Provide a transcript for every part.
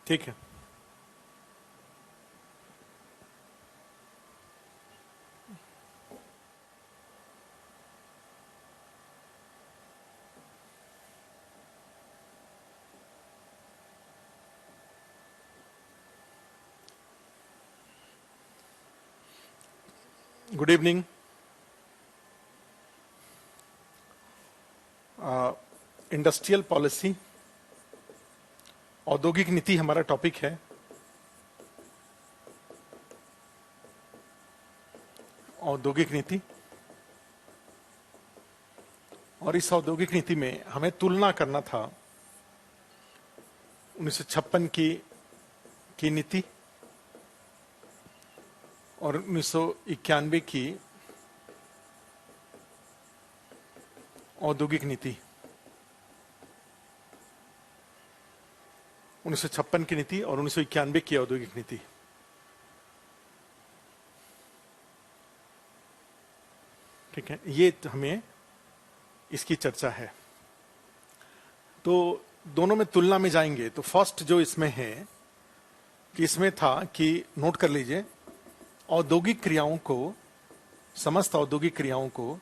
ठीक है। Good evening. Industrial policy, औद्योगिक नीति हमारा टॉपिक है। औद्योगिक नीति, और इस औद्योगिक नीति में हमें तुलना करना था 1956 की नीति और 1991 की औद्योगिक नीति। 1956 की नीति और 1991 की औद्योगिक नीति। ठीक है, ये हमें इसकी चर्चा है। तो दोनों में तुलना में जाएंगे तो फर्स्ट जो इसमें है कि इसमें था कि नोट कर लीजिए, औद्योगिक क्रियाओं को, समस्त औद्योगिक क्रियाओं को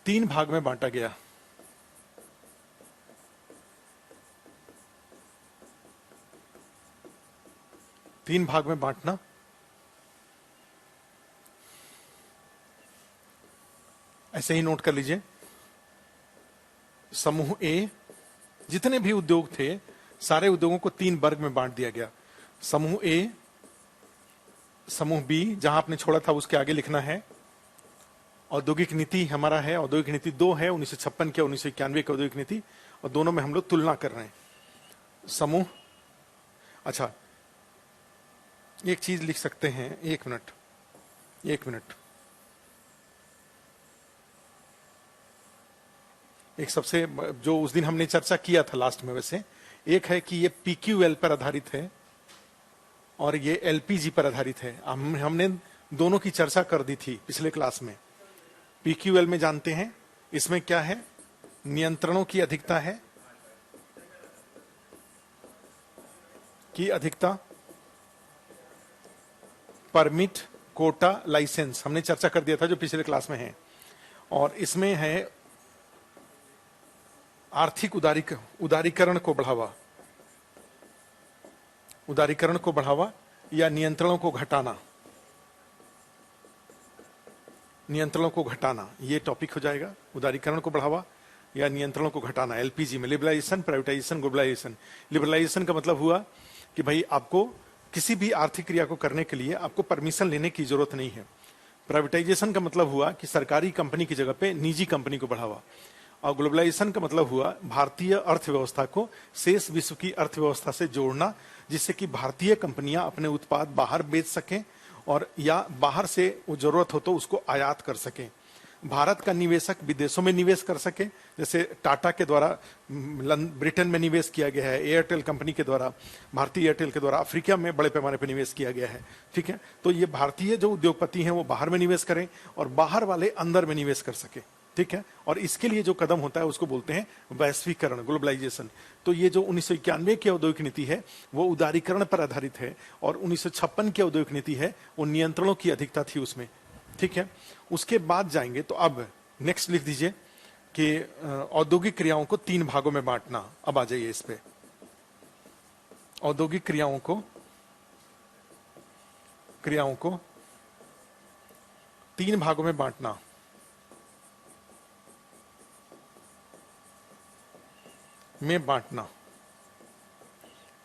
तीन भाग में बांटा गया। तीन भाग में बांटना, ऐसे ही नोट कर लीजिए। समूह ए, जितने भी उद्योग थे सारे उद्योगों को तीन वर्ग में बांट दिया गया। समूह ए, समूह बी, जहां आपने छोड़ा था उसके आगे लिखना है। औद्योगिक नीति हमारा है, औद्योगिक नीति 2 है, 1956 के 1991 की औद्योगिक नीति, और दोनों में हम लोग तुलना कर रहे हैं। समूह, अच्छा एक चीज लिख सकते हैं, एक मिनट। एक सबसे जो उस दिन हमने चर्चा किया था लास्ट में, वैसे एक है कि ये PQL पर आधारित है और ये LPG पर आधारित है। हमने दोनों की चर्चा कर दी थी पिछले क्लास में। PQL में जानते हैं इसमें क्या है, नियंत्रणों की अधिकता है, की अधिकता, परमिट, कोटा, लाइसेंस, हमने चर्चा कर दिया था जो पिछले क्लास में है। और इसमें है आर्थिक उदारीकरण को बढ़ावा, उदारीकरण को बढ़ावा या नियंत्रणों को घटाना, नियंत्रणों को घटाना, ये टॉपिक हो जाएगा। उदारीकरण को बढ़ावा या नियंत्रणों को घटाना। LPG में लिबरलाइजेशन, प्राइवेटाइजेशन, ग्लोबलाइजेशन। लिबरलाइजेशन का मतलब हुआ कि भाई आपको किसी भी आर्थिक क्रिया को करने के लिए आपको परमिशन लेने की जरूरत नहीं है। प्राइवेटाइजेशन का मतलब हुआ कि सरकारी कंपनी की जगह पे निजी कंपनी को बढ़ावा। और ग्लोबलाइजेशन का मतलब हुआ भारतीय अर्थव्यवस्था को शेष विश्व की अर्थव्यवस्था से जोड़ना, जिससे कि भारतीय कंपनियां अपने उत्पाद बाहर बेच सकें और या बाहर से वो जरूरत हो तो उसको आयात कर सकें। भारत का निवेशक विदेशों में निवेश कर सके, जैसे टाटा के द्वारा ब्रिटेन में निवेश किया गया है, एयरटेल कंपनी के द्वारा, भारतीय एयरटेल के द्वारा अफ्रीका में बड़े पैमाने पर निवेश किया गया है। ठीक है, तो ये भारतीय जो उद्योगपति हैं वो बाहर में निवेश करें और बाहर वाले अंदर में निवेश कर सके। ठीक है, और इसके लिए जो कदम होता है उसको बोलते हैं वैश्वीकरण, ग्लोबलाइजेशन। तो ये जो 1991 की औद्योगिक नीति है वो उदारीकरण पर आधारित है और 1956 की औद्योगिक नीति है वो नियंत्रणों की अधिकता थी उसमें। ठीक है, उसके बाद जाएंगे तो अब नेक्स्ट लिख दीजिए कि औद्योगिक क्रियाओं को तीन भागों में बांटना। अब आ जाइए इस पे, औद्योगिक क्रियाओं को तीन भागों में बांटना।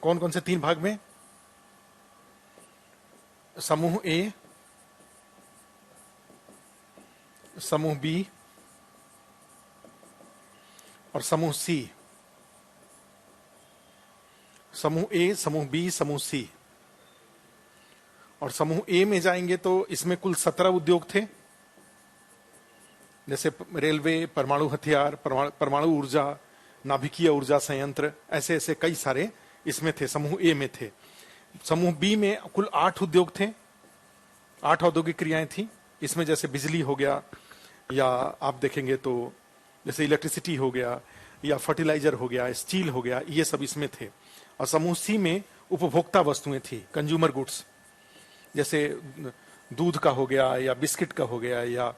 कौन कौन से तीन भाग में? समूह ए, समूह बी और समूह सी। समूह ए, समूह बी, समूह सी। और समूह ए में जाएंगे तो इसमें कुल 17 उद्योग थे, जैसे रेलवे, परमाणु हथियार, परमाणु ऊर्जा, नाभिकीय ऊर्जा संयंत्र, ऐसे ऐसे कई सारे इसमें थे, समूह ए में थे। समूह बी में कुल 8 उद्योग थे, 8 औद्योगिक क्रियाएं थी इसमें, जैसे बिजली हो गया, या आप देखेंगे तो जैसे इलेक्ट्रिसिटी हो गया, या फर्टिलाइजर हो गया, स्टील हो गया, ये सब इसमें थे। और समूह सी में उपभोक्ता वस्तुएं थी, कंज्यूमर गुड्स, जैसे दूध का हो गया या बिस्किट का हो गया या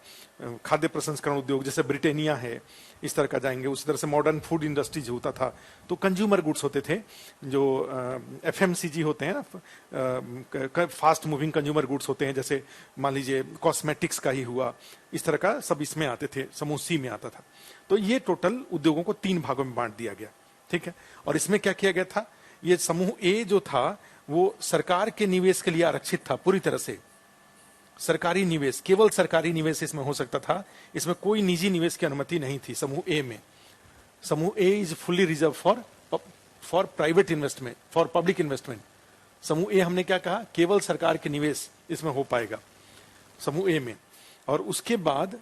खाद्य प्रसंस्करण उद्योग जैसे ब्रिटेनिया है, इस तरह का जाएंगे। उसी तरह से मॉडर्न फूड इंडस्ट्रीज होता था, तो कंज्यूमर गुड्स होते थे, जो एफएमसीजी होते हैं ना, फास्ट मूविंग कंज्यूमर गुड्स होते हैं, जैसे मान लीजिए कॉस्मेटिक्स का ही हुआ, इस तरह का सब इसमें आते थे, समूह सी में आता था। तो ये टोटल उद्योगों को 3 भागों में बांट दिया गया, ठीक है। और इसमें क्या किया गया था, ये समूह ए जो था वो सरकार के निवेश के लिए आरक्षित था पूरी तरह से। सरकारी निवेश, केवल सरकारी निवेश इसमें हो सकता था, इसमें कोई निजी निवेश की अनुमति नहीं थी समूह ए में। समूह A is fully reserve for private investment, for public investment. समूह ए हमने क्या कहा, केवल सरकार के निवेश इसमें हो पाएगा समूह ए में। और उसके बाद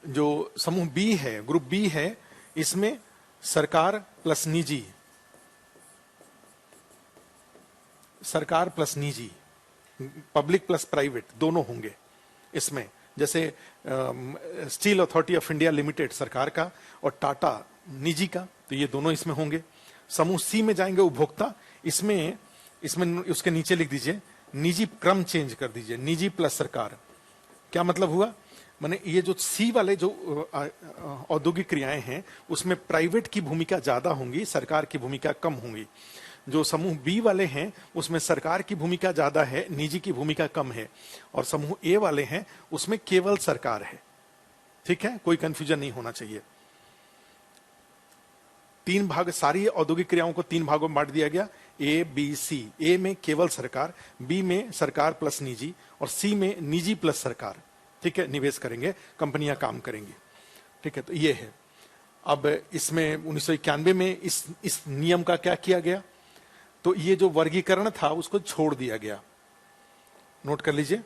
जो समूह बी है, ग्रुप बी है, इसमें सरकार प्लस निजी, सरकार प्लस निजी, पब्लिक प्लस प्राइवेट दोनों होंगे इसमें। जैसे steel authority of India limited सरकार का और टाटा निजी का, तो ये दोनों इसमें होंगे। समूह सी में जाएंगे उपभोक्ता, इसमें उसके नीचे लिख दीजिए निजी, क्रम चेंज कर दीजिए, निजी प्लस सरकार। क्या मतलब हुआ, माने ये जो सी वाले जो औद्योगिक क्रियाएं हैं उसमें प्राइवेट की भूमिका ज्यादा होंगी, सरकार की भूमिका कम होंगी। जो समूह बी वाले हैं उसमें सरकार की भूमिका ज्यादा है, निजी की भूमिका कम है। और समूह ए वाले हैं उसमें केवल सरकार है, ठीक है, कोई कंफ्यूजन नहीं होना चाहिए। 3 भाग, सारी औद्योगिक क्रियाओं को 3 भागों में बांट दिया गया, ए बी सी। ए में केवल सरकार, बी में सरकार प्लस निजी, और सी में निजी प्लस सरकार, ठीक है, निवेश करेंगे, कंपनियां काम करेंगी, ठीक है। तो ये है। अब इसमें 1991 में इस नियम का क्या किया गया, तो ये जो वर्गीकरण था उसको छोड़ दिया गया। नोट कर लीजिए,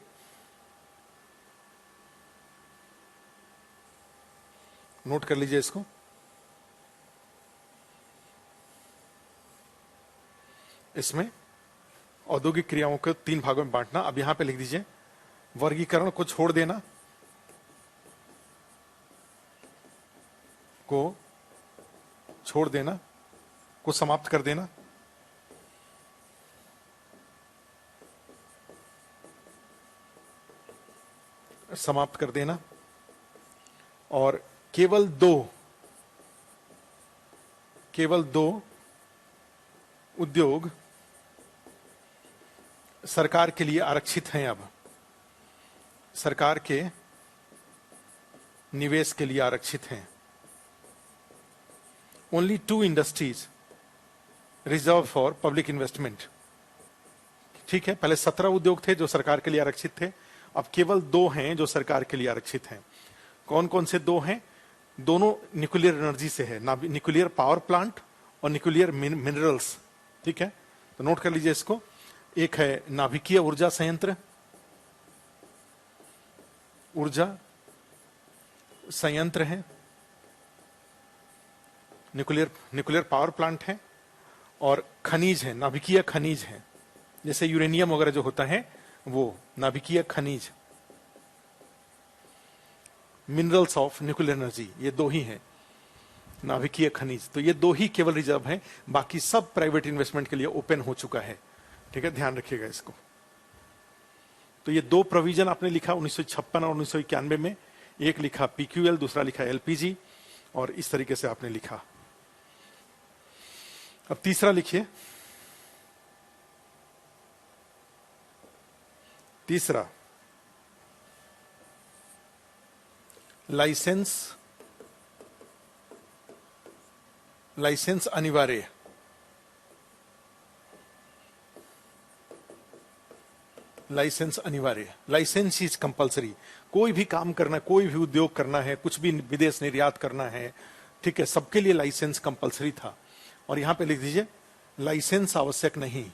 नोट कर लीजिए इसको। इसमें औद्योगिक क्रियाओं को 3 भागों में बांटना, अब यहां पे लिख दीजिए वर्गीकरण को छोड़ देना, को छोड़ देना, को समाप्त कर देना, समाप्त कर देना। और केवल दो उद्योग सरकार के लिए आरक्षित हैं। अब सरकार के निवेश के लिए आरक्षित हैं। Only 2 industries reserve for public investment, ठीक है। पहले 17 उद्योग थे जो सरकार के लिए आरक्षित थे, अब केवल 2 हैं जो सरकार के लिए आरक्षित हैं। कौन कौन से 2 हैं, दोनों न्यूक्लियर एनर्जी से है, न्यूक्लियर पावर प्लांट और न्यूक्लियर मिनरल्स, ठीक है। तो नोट कर लीजिए इसको। एक है नाभिकीय ऊर्जा संयंत्र, ऊर्जा संयंत्र है, न्यूक्लियर पावर प्लांट है, और खनिज है, नाभिकीय खनिज है, जैसे यूरेनियम वगैरह जो होता है वो नाभिकीय खनिज, मिनरल्स ऑफ न्यूक्लियर एनर्जी, ये 2 ही हैं नाभिकीय खनिज। तो ये 2 ही केवल रिजर्व हैं, बाकी सब प्राइवेट इन्वेस्टमेंट के लिए ओपन हो चुका है, ठीक है, ध्यान रखिएगा इसको। तो ये 2 प्रोविजन आपने लिखा 1956 और 1991 में, एक लिखा पीक्यूएल, दूसरा लिखा एलपीजी, और इस तरीके से आपने लिखा। अब तीसरा लिखिए, तीसरा लाइसेंस अनिवार्य। लाइसेंस अनिवार्य, लाइसेंस इज कंपलसरी। कोई भी काम करना, कोई भी उद्योग करना है, कुछ भी विदेश निर्यात करना है, ठीक है, सबके लिए लाइसेंस कंपलसरी था। और यहां पे लिख दीजिए लाइसेंस आवश्यक नहीं,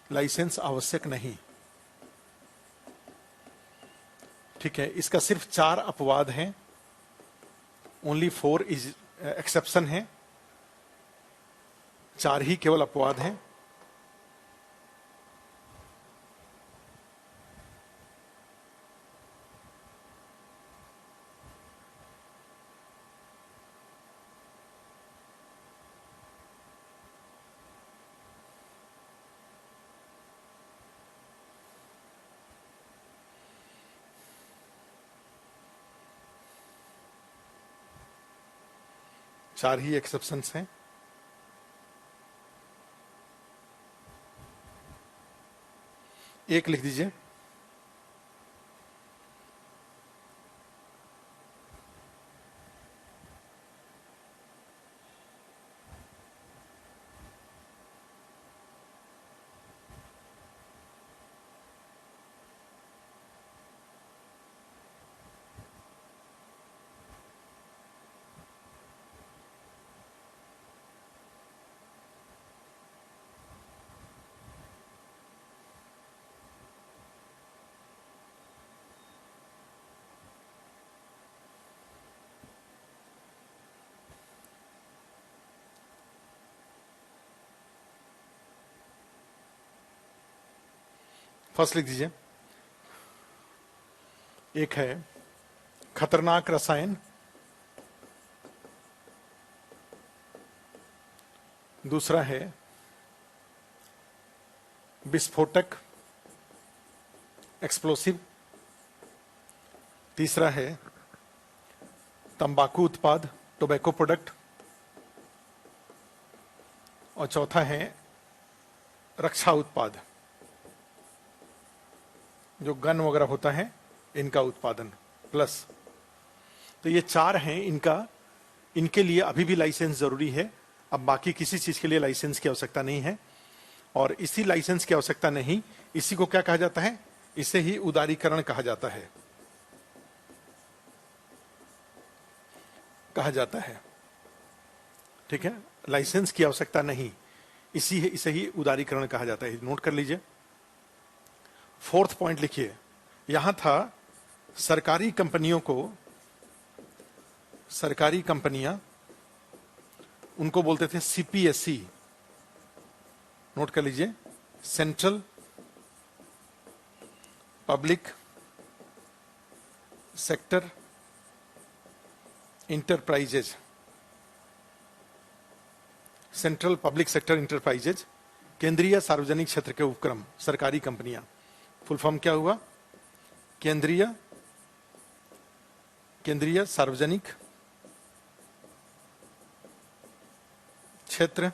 लाइसेंस आवश्यक नहीं, ठीक है। इसका सिर्फ 4 अपवाद हैं, ओनली 4 इज एक्सेप्शन है, 4 ही केवल अपवाद हैं। 4 ही एक्सेप्शंस हैं। एक लिख दीजिए। फर्स्ट लिख दीजिए। एक है खतरनाक रसायन, दूसरा है विस्फोटक एक्सप्लोसिव, तीसरा है तंबाकू उत्पाद टोबैको प्रोडक्ट, और चौथा है रक्षा उत्पाद, जो गन वगैरह होता है इनका उत्पादन प्लस। तो ये 4 हैं। इनके लिए अभी भी लाइसेंस जरूरी है। अब बाकी किसी चीज के लिए लाइसेंस की आवश्यकता नहीं है, और इसी लाइसेंस की आवश्यकता नहीं, इसी को क्या कहा जाता है? इसे ही उदारीकरण कहा जाता है, ठीक है। लाइसेंस की आवश्यकता नहीं, इसे ही उदारीकरण कहा जाता है। नोट कर लीजिए। 4th पॉइंट लिखिए। यहां था सरकारी कंपनियां उनको बोलते थे सीपीएसई। नोट कर लीजिए, central public sector enterprises. Central public sector enterprises, केंद्रीय सार्वजनिक क्षेत्र के उपक्रम, सरकारी कंपनियां। फुल फॉर्म क्या हुआ? केंद्रीय सार्वजनिक क्षेत्र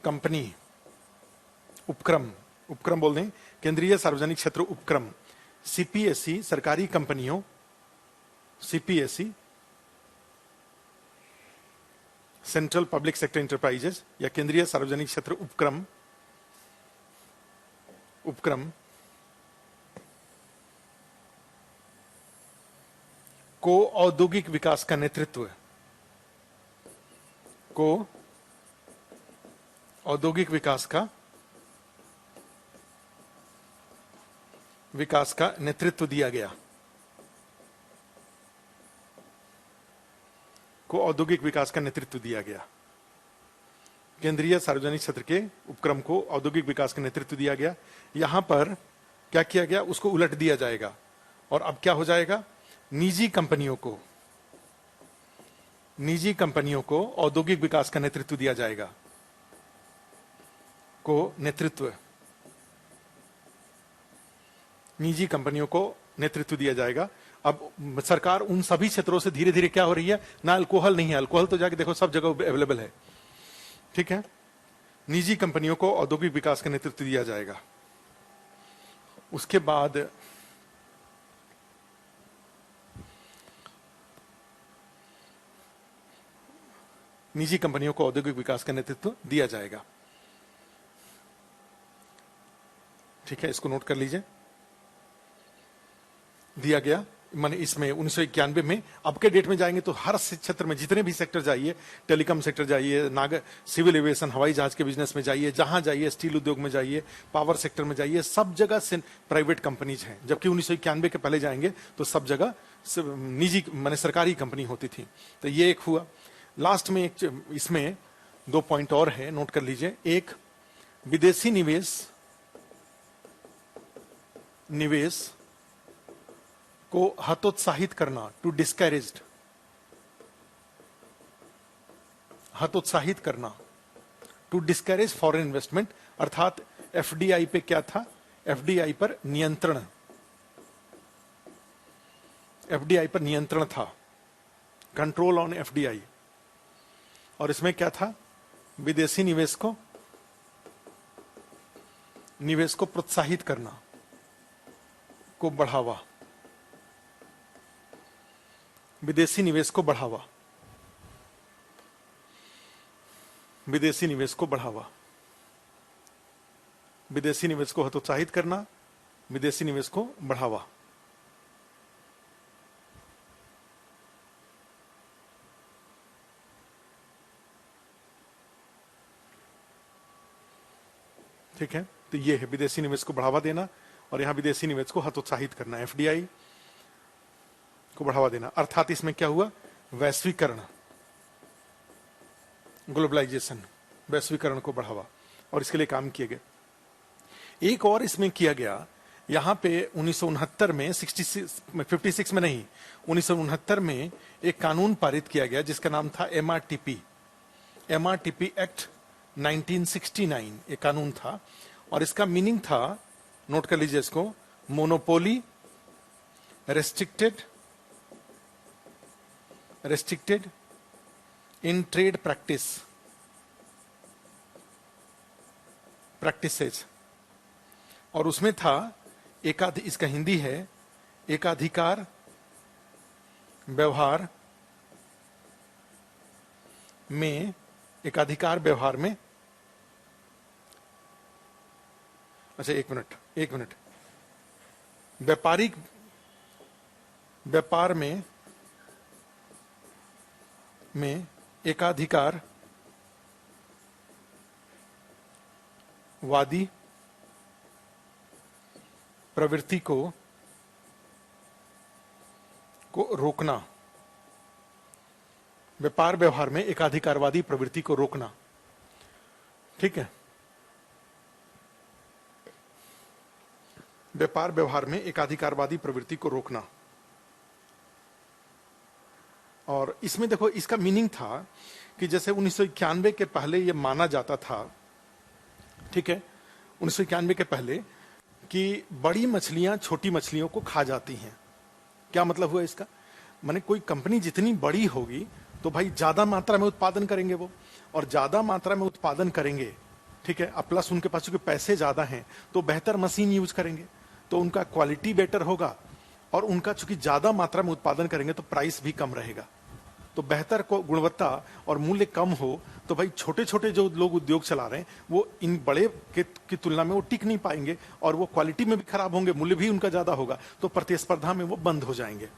कंपनी उपक्रम बोल दें, केंद्रीय सार्वजनिक क्षेत्र उपक्रम। सीपीएसई सरकारी कंपनियों, CPSE central public sector enterprises या केंद्रीय सार्वजनिक क्षेत्र उपक्रम को औद्योगिक विकास का नेतृत्व, विकास का नेतृत्व दिया गया। को औद्योगिक विकास का नेतृत्व दिया गया। केंद्रीय सार्वजनिक क्षेत्र के उपक्रम को औद्योगिक विकास का नेतृत्व दिया गया। यहां पर क्या किया गया? उसको उलट दिया जाएगा, और अब क्या हो जाएगा? निजी कंपनियों को औद्योगिक विकास का नेतृत्व दिया जाएगा। निजी कंपनियों को नेतृत्व दिया जाएगा। अब सरकार उन सभी क्षेत्रों से धीरे धीरे क्या हो रही है? ना अल्कोहल नहीं है, अल्कोहल तो जाके देखो सब जगह अवेलेबल है, ठीक है। निजी कंपनियों को औद्योगिक विकास का नेतृत्व दिया जाएगा। उसके बाद निजी कंपनियों को औद्योगिक विकास का नेतृत्व दिया जाएगा, ठीक है। इसको नोट कर लीजिए। दिया गया माने इसमें 1991 में। अब के डेट में जाएंगे तो हर क्षेत्र में जितने भी सेक्टर जाइए, टेलीकॉम सेक्टर जाइए, सिविल एविएशन हवाई जहाज के बिजनेस में जाइए, जहां जाइए, स्टील उद्योग में जाइए, पावर सेक्टर में जाइए, सब जगह से प्राइवेट कंपनीज हैं। जबकि 1991 के पहले जाएंगे तो सब जगह निजी माने सरकारी कंपनी होती थी। तो ये एक हुआ। लास्ट में इसमें 2 पॉइंट और है, नोट कर लीजिए। एक, विदेशी निवेश को हतोत्साहित करना, to discouraged, to discourage foreign investment. अर्थात एफडीआई पे क्या था? एफडीआई पर नियंत्रण था। Control on FDI. और इसमें क्या था, विदेशी निवेश को प्रोत्साहित करना, को बढ़ावा, विदेशी निवेश को बढ़ावा, विदेशी निवेश को बढ़ावा, विदेशी निवेश को हतोत्साहित करना, विदेशी निवेश को बढ़ावा। ठीक है, तो ये है विदेशी निवेश को बढ़ावा देना, और यहां विदेशी निवेश को हतोत्साहित करना, एफडीआई को बढ़ावा देना। अर्थात इसमें क्या हुआ, वैश्वीकरण, ग्लोबलाइजेशन, वैश्वीकरण को बढ़ावा, और इसके लिए काम किए गए। एक और इसमें किया गया, यहां पे 1969 में 56 में नहीं, 1969 में एक कानून पारित किया गया जिसका नाम था एमआरटीपी एक्ट 1969। एक कानून था, और इसका मीनिंग था, नोट कर लीजिए इसको, monopoly, restricted in trade practices, और उसमें था इसका हिंदी है एकाधिकार व्यवहार में, अच्छा एक मिनट, व्यापार में एकाधिकार वादी प्रवृत्ति को रोकना, व्यापार व्यवहार में एकाधिकारवादी प्रवृत्ति को रोकना। ठीक है, व्यापार व्यवहार में एकाधिकारवादी प्रवृत्ति को रोकना। और इसमें देखो, इसका मीनिंग था कि जैसे 1991 के पहले ये माना जाता था, ठीक है, 1991 के पहले, कि बड़ी मछलियां छोटी मछलियों को खा जाती हैं। क्या मतलब हुआ इसका, माने कोई कंपनी जितनी बड़ी होगी तो भाई ज्यादा मात्रा में उत्पादन करेंगे वो, और ज्यादा मात्रा में उत्पादन करेंगे, ठीक है, अब प्लस उनके पास चूंकि पैसे ज्यादा हैं तो बेहतर मशीन यूज करेंगे, तो उनका क्वालिटी बेटर होगा, और उनका चूंकि ज्यादा मात्रा में उत्पादन करेंगे तो प्राइस भी कम रहेगा। तो बेहतर गुणवत्ता और मूल्य कम हो तो भाई छोटे छोटे जो लोग उद्योग चला रहे हैं वो इन बड़े की तुलना में वो टिक नहीं पाएंगे, और वो क्वालिटी में भी खराब होंगे, मूल्य भी उनका ज्यादा होगा, तो प्रतिस्पर्धा में वो बंद हो जाएंगे।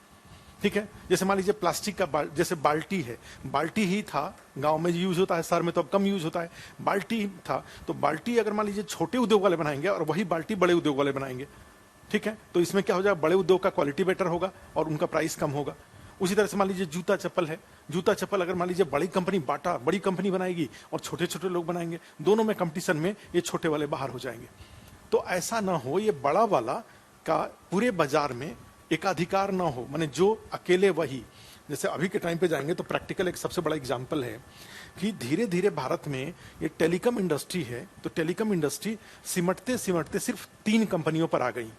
ठीक है, जैसे मान लीजिए प्लास्टिक का जैसे बाल्टी है, बाल्टी ही था, गांव में यूज होता है, शहर में तो अब कम यूज होता है, बाल्टी था, तो बाल्टी अगर मान लीजिए छोटे उद्योग वाले बनाएंगे और वही बाल्टी बड़े उद्योग वाले बनाएंगे, ठीक है, तो इसमें क्या हो जाएगा, बड़े उद्योग का क्वालिटी बेटर होगा और उनका प्राइस कम होगा। उसी तरह से मान लीजिए जूता चप्पल है, जूता चप्पल अगर मान लीजिए बड़ी कंपनी बाटा बड़ी कंपनी बनाएगी और छोटे छोटे लोग बनाएंगे, दोनों में कंपटीशन में ये छोटे वाले बाहर हो जाएंगे। तो ऐसा ना हो, ये बड़ा वाला का पूरे बाजार में एकाधिकार ना हो, माने जो अकेले वही, जैसे अभी के टाइम पे जाएंगे तो प्रैक्टिकल एक सबसे बड़ा एग्जांपल है कि धीरे धीरे भारत में ये टेलीकॉम इंडस्ट्री है, तो टेलीकॉम इंडस्ट्री सिमटते सिमटते सिर्फ 3 कंपनियों पर आ गई।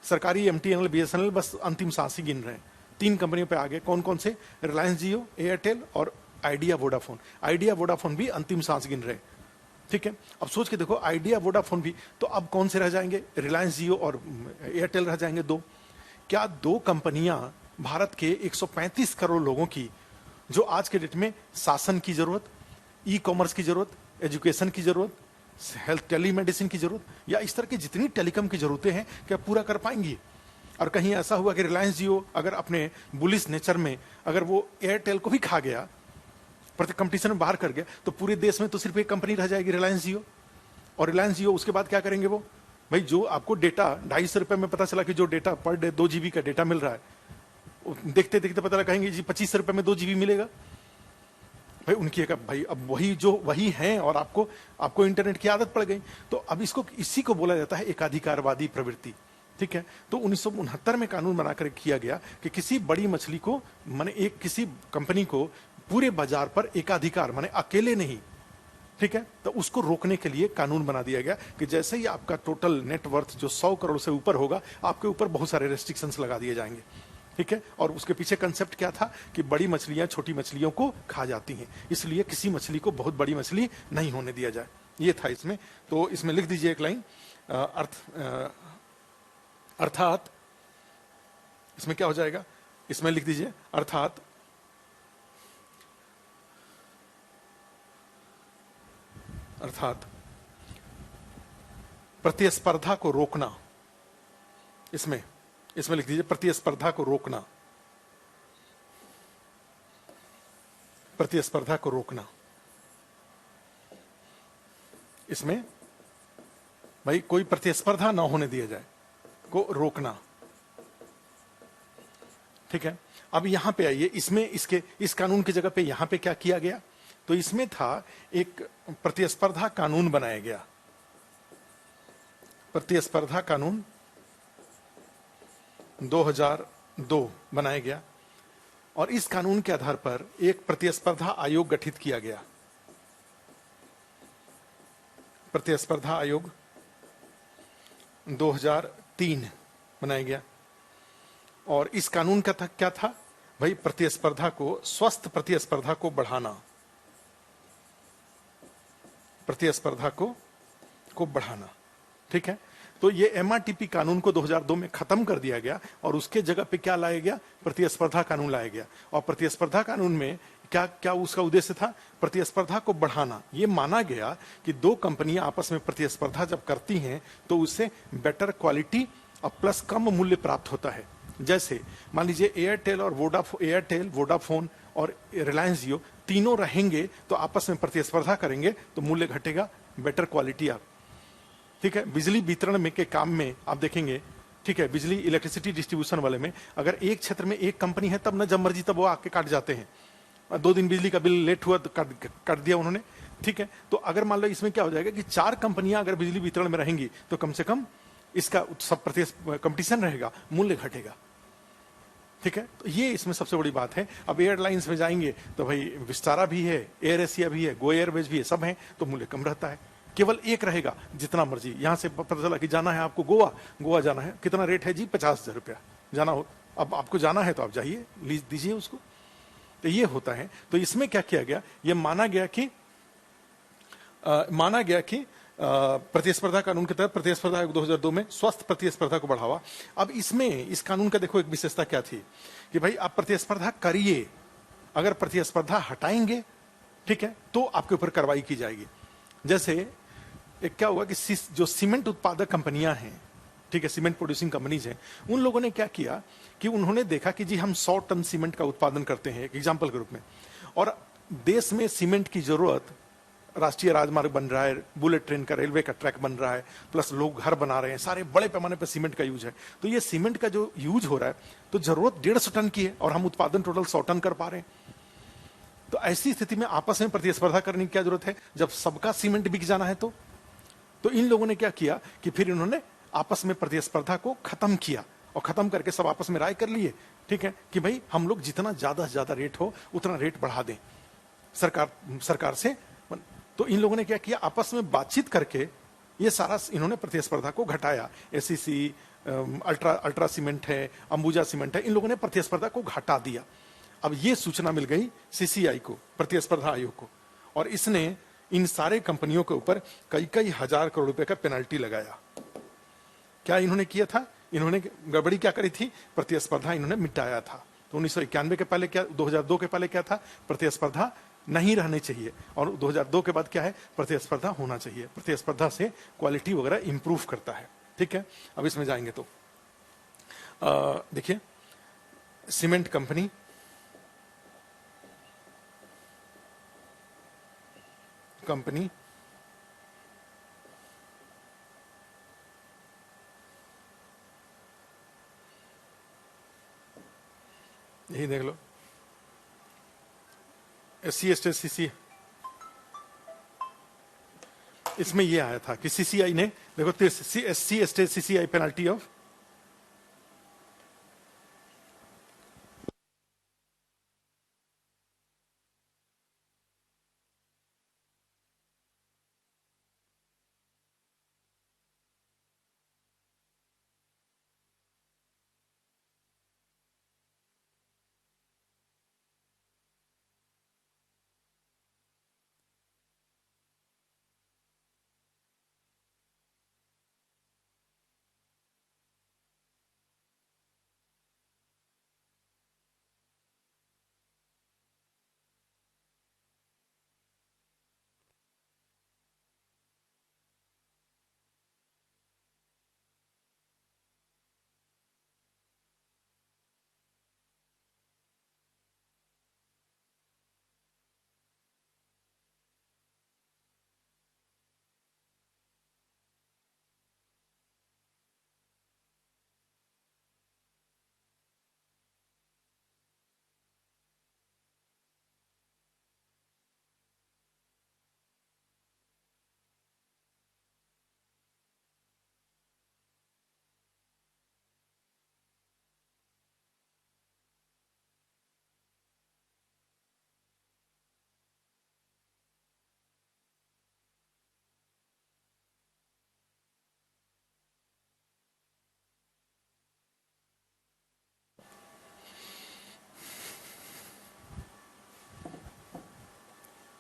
सरकारी एमटीएनएल, बीएसएनएल बस अंतिम सांस ही गिन रहे हैं, 3 कंपनियों पे आ गए। कौन कौन से, रिलायंस जियो, एयरटेल और आइडिया वोडाफोन। आइडिया वोडाफोन भी अंतिम सांस गिन रहे हैं, ठीक है। अब सोच के देखो, आइडिया वोडाफोन भी, तो अब कौन से रह जाएंगे, रिलायंस जियो और एयरटेल रह जाएंगे 2। क्या 2 कंपनियां भारत के 135 करोड़ लोगों की, जो आज के डेट में शासन की जरूरत, ई कॉमर्स की जरूरत, एजुकेशन की जरूरत, हेल्थ टेलीमेडिसिन की जरूरत, या इस तरह की जितनी टेलीकॉम की जरूरतें हैं, क्या पूरा कर पाएंगी? और कहीं ऐसा हुआ कि रिलायंस जियो अगर अपने बुलिश नेचर में अगर वो एयरटेल को भी खा गया, प्रति कंपटीशन में बाहर कर गया, तो पूरे देश में तो सिर्फ एक कंपनी रह जाएगी, रिलायंस जियो। और रिलायंस जियो उसके बाद क्या करेंगे वो, भाई जो आपको डेटा 250 रुपए में पता चला कि जो डेटा पर डे 2 GB का डेटा मिल रहा है, देखते देखते पता लगा कहेंगे जी 25 रुपए में 2 GB मिलेगा। भाई उनकी भाई अब वही हैं और आपको इंटरनेट की आदत पड़ गई। तो अब इसी को बोला जाता है एकाधिकारवादी प्रवृत्ति, ठीक है। तो 1969 में कानून बनाकर किया गया कि किसी बड़ी मछली को, माने किसी कंपनी को पूरे बाजार पर एकाधिकार, माने अकेले नहीं, ठीक है, तो उसको रोकने के लिए कानून बना दिया गया कि जैसे ही आपका टोटल नेटवर्थ जो 100 करोड़ से ऊपर होगा, आपके ऊपर बहुत सारे रेस्ट्रिक्शंस लगा दिए जाएंगे, ठीक है। और उसके पीछे कंसेप्ट क्या था कि बड़ी मछलियां छोटी मछलियों को खा जाती हैं, इसलिए किसी मछली को बहुत बड़ी मछली नहीं होने दिया जाए, ये था इसमें। तो इसमें लिख दीजिए एक लाइन, अर्थात इसमें क्या हो जाएगा, इसमें लिख दीजिए अर्थात प्रतिस्पर्धा को रोकना, इसमें लिख दीजिए प्रतिस्पर्धा को रोकना, प्रतिस्पर्धा को रोकना। इसमें भाई कोई प्रतिस्पर्धा ना होने दिया जाए, को रोकना, ठीक है। अब यहां पे आइए, इसमें इस कानून की जगह पे यहां पे क्या किया गया, तो इसमें था एक प्रतिस्पर्धा कानून बनाया गया, प्रतिस्पर्धा कानून 2002 बनाया गया, और इस कानून के आधार पर एक प्रतिस्पर्धा आयोग गठित किया गया, प्रतिस्पर्धा आयोग 2003 बनाया गया। और इस कानून का क्या था भाई, प्रतिस्पर्धा को, स्वस्थ प्रतिस्पर्धा को बढ़ाना, प्रतिस्पर्धा को बढ़ाना, ठीक है। तो ये एमआरटीपी कानून को 2002 में खत्म कर दिया गया और उसके जगह पे क्या लाया गया, प्रतिस्पर्धा कानून लाया गया। और प्रतिस्पर्धा कानून में क्या क्या उसका उद्देश्य था, प्रतिस्पर्धा को बढ़ाना। ये माना गया कि दो कंपनियां आपस में प्रतिस्पर्धा जब करती हैं तो उससे बेटर क्वालिटी और प्लस कम मूल्य प्राप्त होता है। जैसे मान लीजिए एयरटेल और वोडाफोन और रिलायंस जियो तीनों रहेंगे तो आपस में प्रतिस्पर्धा करेंगे तो मूल्य घटेगा, बेटर क्वालिटी आप, ठीक है। बिजली वितरण में के काम में आप देखेंगे, ठीक है, बिजली इलेक्ट्रिसिटी डिस्ट्रीब्यूशन वाले में अगर एक क्षेत्र में एक कंपनी है तब ना, जब मर्जी तब वो आके काट जाते हैं। 2 दिन बिजली का बिल लेट हुआ तो काट दिया उन्होंने, ठीक है। तो अगर मान लो इसमें क्या हो जाएगा कि 4 कंपनियां अगर बिजली वितरण में रहेंगी तो कम से कम इसका सब कंपटीशन रहेगा, मूल्य घटेगा, ठीक है। तो ये इसमें सबसे बड़ी बात है। अब एयरलाइंस में जाएंगे तो भाई विस्तारा भी है, एयर एशिया भी है, गो एयरवेज भी है, सब है, तो मूल्य कम रहता है। केवल एक रहेगा, जितना मर्जी यहां से पता चला कि जाना है आपको गोवा जाना है, कितना रेट है जी, 50,000 रुपया जाना हो, अब आपको जाना है तो आप जाइए, लीज दीजिए उसको, तो ये होता है। तो इसमें क्या किया गया, ये माना गया कि प्रतिस्पर्धा कानून के तहत प्रतिस्पर्धा आयोग 2002 में स्वस्थ प्रतिस्पर्धा को बढ़ावा। अब इसमें इस कानून का देखो एक विशेषता क्या थी कि भाई आप प्रतिस्पर्धा करिए, अगर प्रतिस्पर्धा हटाएंगे, ठीक है, तो आपके ऊपर कार्रवाई की जाएगी। जैसे एक क्या हुआ कि जो सीमेंट उत्पादक कंपनियां हैं, ठीक है, सीमेंट प्रोड्यूसिंग कंपनीज हैं, उन लोगों ने क्या किया कि उन्होंने देखा कि जी हम 100 टन सीमेंट का उत्पादन करते हैं, एक एग्जाम्पल के रूप में, और देश में सीमेंट की जरूरत, राष्ट्रीय राजमार्ग बन रहा है, बुलेट ट्रेन का, रेलवे का ट्रैक बन रहा है, प्लस लोग घर बना रहे हैं, सारे बड़े पैमाने पर सीमेंट का यूज है। तो ये सीमेंट का जो यूज हो रहा है तो जरूरत 150 टन की है और हम उत्पादन टोटल 100 टन कर पा रहे हैं। तो ऐसी स्थिति में आपस में प्रतिस्पर्धा करने की क्या जरूरत है, जब सबका सीमेंट बिक जाना है तो इन लोगों ने क्या किया कि फिर इन्होंने आपस में प्रतिस्पर्धा को खत्म किया और खत्म करके सब आपस में राय कर लिए, ठीक है, कि भाई हम लोग जितना ज्यादा से ज्यादा रेट हो उतना रेट बढ़ा दें सरकार से। तो इन लोगों ने क्या किया, आपस में बातचीत करके ये सारा इन्होंने प्रतिस्पर्धा को घटाया। एसीसी, अल्ट्रा सीमेंट है, अंबुजा सीमेंट है, इन लोगों ने प्रतिस्पर्धा को घटा दिया। अब ये सूचना मिल गई सीसीआई को, प्रतिस्पर्धा आयोग को, और इसने इन सारे कंपनियों के ऊपर कई हजार करोड़ रुपए का पेनल्टी लगाया। क्या इन्होंने किया था, इन्होंने गड़बड़ी क्या करी थी, प्रतिस्पर्धा इन्होंने मिटाया था। तो 1991 के पहले क्या, 2002 के पहले क्या था, प्रतिस्पर्धा नहीं रहनी चाहिए, और 2002 के बाद क्या है, प्रतिस्पर्धा होना चाहिए। प्रतिस्पर्धा से क्वालिटी वगैरह इंप्रूव करता है, ठीक है। अब इसमें जाएंगे तो देखिए, सीमेंट कंपनी, यही देख लो, SC एस्टेट CC, इसमें ये आया था कि सीसीआई ने देखो, SC estate CCI penalty of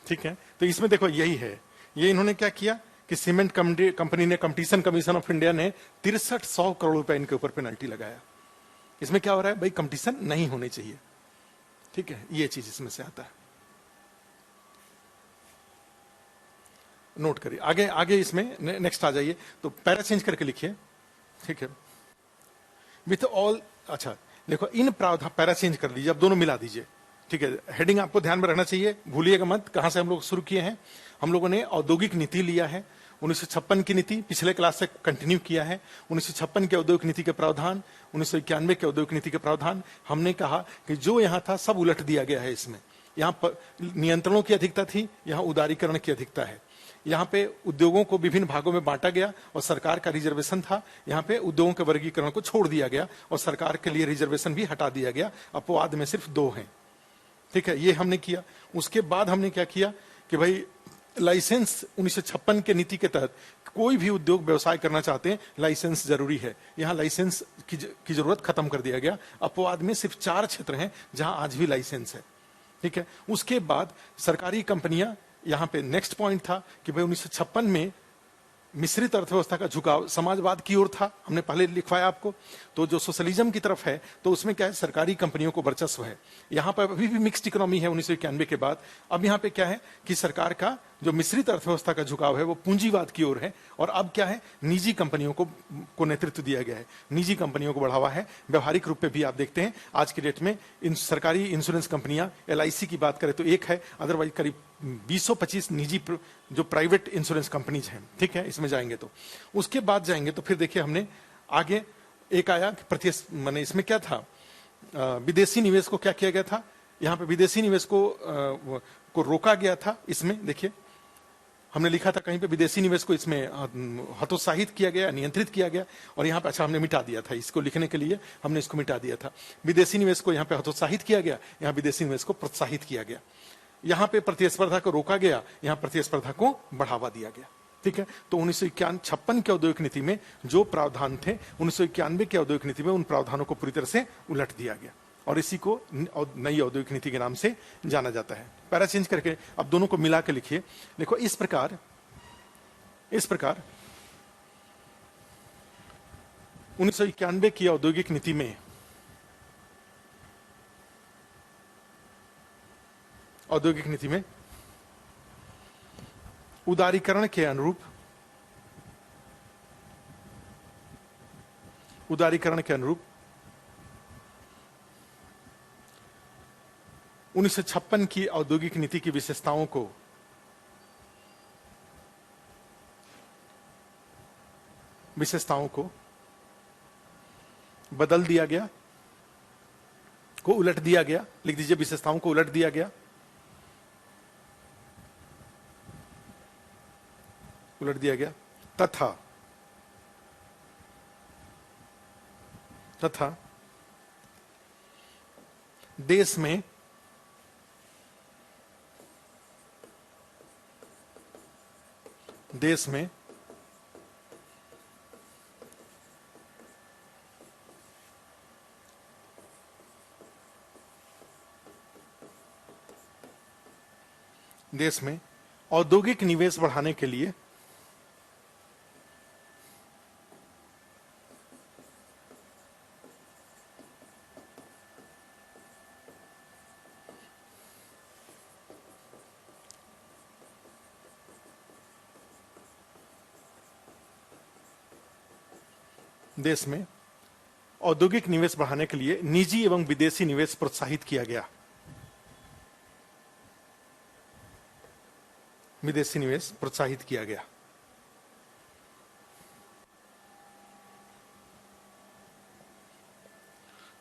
ठीक है, तो इसमें देखो यही है, ये इन्होंने क्या किया कि सीमेंट कंपनी ने, कंपटीशन कमीशन ऑफ इंडिया ने 6300 करोड़ रुपए इनके ऊपर पेनल्टी लगाया। इसमें क्या हो रहा है भाई, कंपटीशन नहीं होनी चाहिए। ठीक है, ये चीज इसमें से आता है, नोट करिए। आगे आगे इसमें नेक्स्ट आ जाइए, तो पैरा चेंज करके लिखिए। ठीक है, विथ ऑल, अच्छा देखो इन प्रावधान, पैरा चेंज कर लीजिए, अब दोनों मिला दीजिए। ठीक है, हेडिंग आपको ध्यान में रखना चाहिए, भूलिएगा मत। कहां से हम लोग शुरू किए हैं, हम लोगों ने औद्योगिक नीति लिया है, 1956 की नीति पिछले क्लास से कंटिन्यू किया है। 1956 के औद्योगिक नीति के प्रावधान, 1991 के औद्योगिक नीति के प्रावधान, हमने कहा कि जो यहां था सब उलट दिया गया है। इसमें यहां नियंत्रणों की अधिकता थी, यहां उदारीकरण की अधिकता है। यहाँ पे उद्योगों को विभिन्न भागों में बांटा गया और सरकार का रिजर्वेशन था। यहाँ पे उद्योगों के वर्गीकरण को छोड़ दिया गया और सरकार के लिए रिजर्वेशन भी हटा दिया गया। अपवाद में सिर्फ 2 हैं। ठीक है, ये हमने किया। उसके बाद हमने क्या किया कि भाई लाइसेंस 1956 के नीति के तहत कोई भी उद्योग व्यवसाय करना चाहते हैं, लाइसेंस जरूरी है। यहाँ लाइसेंस की जरूरत खत्म कर दिया गया। अपवाद में सिर्फ 4 क्षेत्र हैं जहां आज भी लाइसेंस है। ठीक है, उसके बाद सरकारी कंपनियां, यहां पे नेक्स्ट पॉइंट था कि भाई 1956 में मिश्रित अर्थव्यवस्था का झुकाव समाजवाद की ओर था, हमने पहले लिखवाया आपको। तो जो सोशलिज्म की तरफ है, तो उसमें क्या है, सरकारी कंपनियों को वर्चस्व है। यहां पर अभी भी मिक्स्ड इकोनॉमी है 1991 के बाद। अब यहां पे क्या है कि सरकार का जो मिश्रित अर्थव्यवस्था का झुकाव है वो पूंजीवाद की ओर है। और अब क्या है, निजी कंपनियों को नेतृत्व दिया गया है, निजी कंपनियों को बढ़ावा है। व्यवहारिक रूप में भी आप देखते हैं आज की डेट में इन सरकारी इंश्योरेंस कंपनियां, LIC की बात करें तो एक है, अदरवाइज करीब 20-25 निजी जो प्राइवेट इंश्योरेंस कंपनीज हैं। ठीक है, इसमें जाएंगे तो उसके बाद जाएंगे तो फिर देखिए हमने आगे एक आया कि माने इसमें क्या था, विदेशी निवेश को क्या किया गया था। यहां पे विदेशी निवेश को रोका गया था। इसमें देखिए हमने लिखा था कहीं पे विदेशी निवेश को इसमें हतोत्साहित किया गया, नियंत्रित किया गया। और यहाँ पे अच्छा हमने मिटा दिया था, इसको लिखने के लिए हमने इसको मिटा दिया था। विदेशी निवेश को यहाँ पे हतोत्साहित किया गया, यहाँ विदेशी निवेश को प्रोत्साहित किया गया। यहाँ पे प्रतिस्पर्धा को रोका गया, यहाँ प्रतिस्पर्धा को बढ़ावा दिया गया। ठीक है, तो 1956 के औद्योगिक नीति में जो प्रावधान थे, 1991 के औद्योगिक नीति में उन प्रावधानों को पूरी तरह से उलट दिया गया और इसी को नई औद्योगिक नीति के नाम से जाना जाता है। पैरा चेंज करके अब दोनों को मिला के लिखिए। देखो इस प्रकार 1991 की औद्योगिक नीति में उदारीकरण के अनुरूप 1956 की औद्योगिक नीति की विशेषताओं को बदल दिया गया, को उलट दिया गया। लिख दीजिए, विशेषताओं को उलट दिया गया, तथा देश में औद्योगिक निवेश बढ़ाने के लिए निजी एवं विदेशी निवेश प्रोत्साहित किया गया।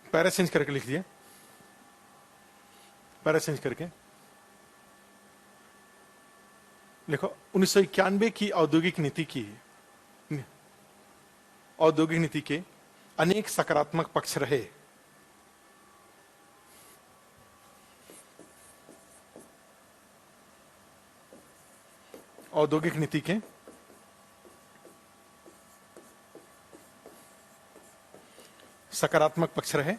पैरा चेंज करके लिख दिए, देखो 1991 की औद्योगिक नीति के अनेक सकारात्मक पक्ष रहे। औद्योगिक नीति के सकारात्मक पक्ष रहे,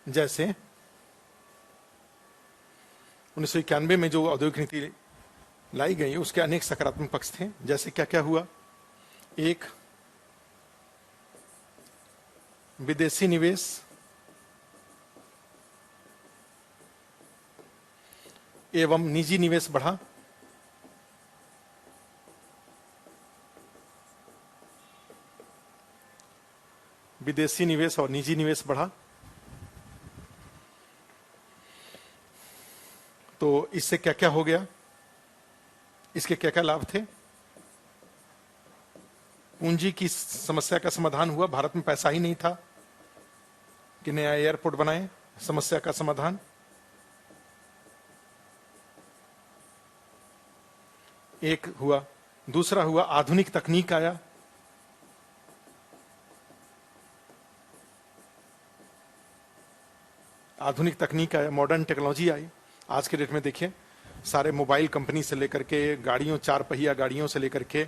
जैसे 1991 में जो औद्योगिक नीति लाई गई उसके अनेक सकारात्मक पक्ष थे। जैसे क्या क्या हुआ, एक, विदेशी निवेश एवं निजी निवेश बढ़ा। विदेशी निवेश और निजी निवेश बढ़ा। तो इससे क्या क्या हो गया, इसके क्या क्या लाभ थे? पूंजी की समस्या का समाधान हुआ। भारत में पैसा ही नहीं था कि नया एयरपोर्ट बनाए, समस्या का समाधान। एक हुआ। दूसरा हुआ, आधुनिक तकनीक आया। आधुनिक तकनीक आया, मॉडर्न टेक्नोलॉजी आई। आज के डेट में देखिए, सारे मोबाइल कंपनी से लेकर के गाड़ियों, 4 पहिया गाड़ियों से लेकर के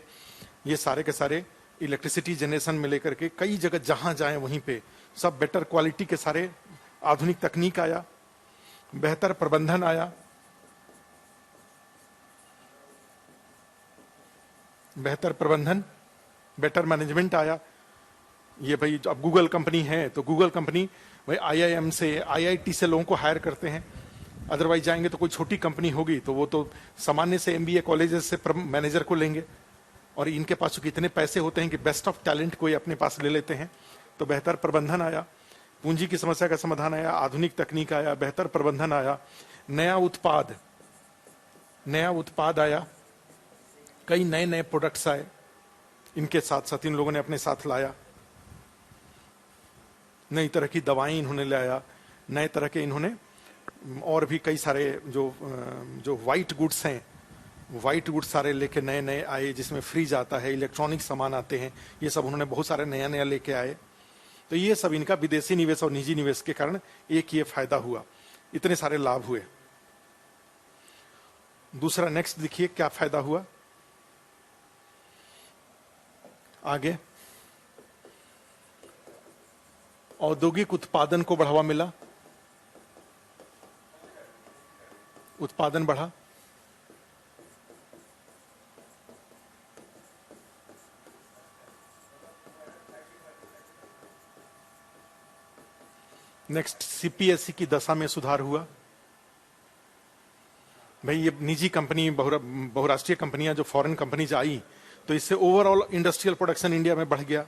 ये सारे के सारे इलेक्ट्रिसिटी जनरेशन में लेकर के कई जगह जहां जाएं वहीं पे सब बेटर क्वालिटी के सारे आधुनिक तकनीक आया। बेहतर प्रबंधन आया। बेहतर प्रबंधन, बेटर मैनेजमेंट आया। ये भाई अब गूगल कंपनी है तो गूगल कंपनी भाई आईआईएम से, आईआईटी से लोगों को हायर करते हैं। अदरवाइज जाएंगे तो कोई छोटी कंपनी होगी तो वो तो सामान्य से एमबीए कॉलेजेस से मैनेजर को लेंगे। और इनके पास तो कितने पैसे होते हैं कि बेस्ट ऑफ टैलेंट कोई अपने पास ले लेते हैं। तो बेहतर प्रबंधन आया, पूंजी की समस्या का समाधान आया, आधुनिक तकनीक आया, बेहतर प्रबंधन आया, नया उत्पाद आया, कई नए नए प्रोडक्ट्स आए। इनके साथ साथ इन लोगों ने अपने साथ लाया नई तरह की दवाएं, इन्होंने लाया नए तरह के, इन्होंने और भी कई सारे जो वाइट गुड्स हैं, वाइट गुड्स सारे लेके नए नए आए, जिसमें फ्रिज आता है, इलेक्ट्रॉनिक सामान आते हैं, ये सब उन्होंने बहुत सारे नया नया लेके आए। तो ये सब इनका विदेशी निवेश और निजी निवेश के कारण एक ये फायदा हुआ, इतने सारे लाभ हुए। दूसरा नेक्स्ट देखिए क्या फायदा हुआ आगे। औद्योगिक उत्पादन को बढ़ावा मिला, उत्पादन बढ़ा। नेक्स्ट, सीपीएसई की दशा में सुधार हुआ। भाई ये निजी कंपनी, बहुराष्ट्रीय कंपनियां जो फॉरेन कंपनीज आई तो इससे ओवरऑल इंडस्ट्रियल प्रोडक्शन इंडिया में बढ़ गया,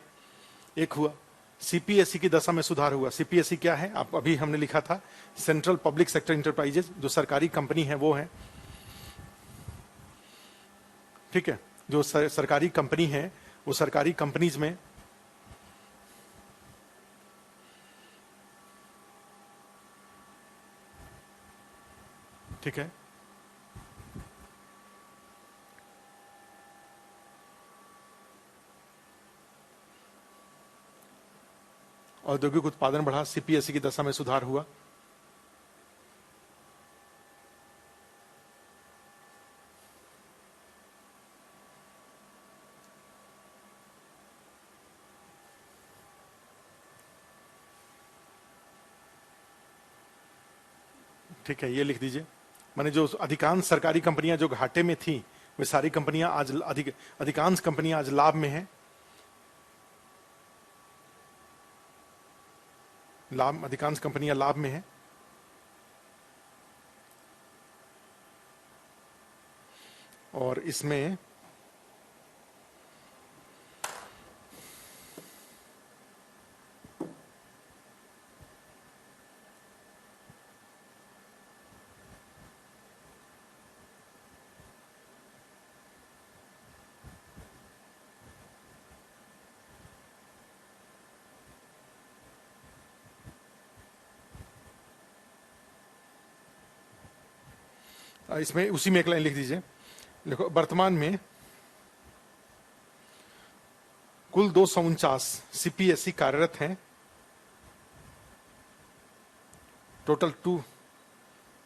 एक हुआ। सीपीएसई की दशा में सुधार हुआ। सीपीएसई क्या है, आप अभी हमने लिखा था, सेंट्रल पब्लिक सेक्टर इंटरप्राइजेज, जो सरकारी कंपनी है वो है, ठीक है। जो सरकारी कंपनी है वो सरकारी कंपनीज में ठीक है, औद्योगिक उत्पादन बढ़ा, सीपीएसई की दशा में सुधार हुआ। ठीक है, ये लिख दीजिए। माने जो अधिकांश सरकारी कंपनियां जो घाटे में थी वे सारी कंपनियां आज अधिकांश कंपनियां आज लाभ में हैं। अधिकांश कंपनियां लाभ में हैं। और इसमें इसमें उसी में एक लाइन लिख दीजिए। देखो, वर्तमान में कुल 249 सीपीएसई कार्यरत हैं। Total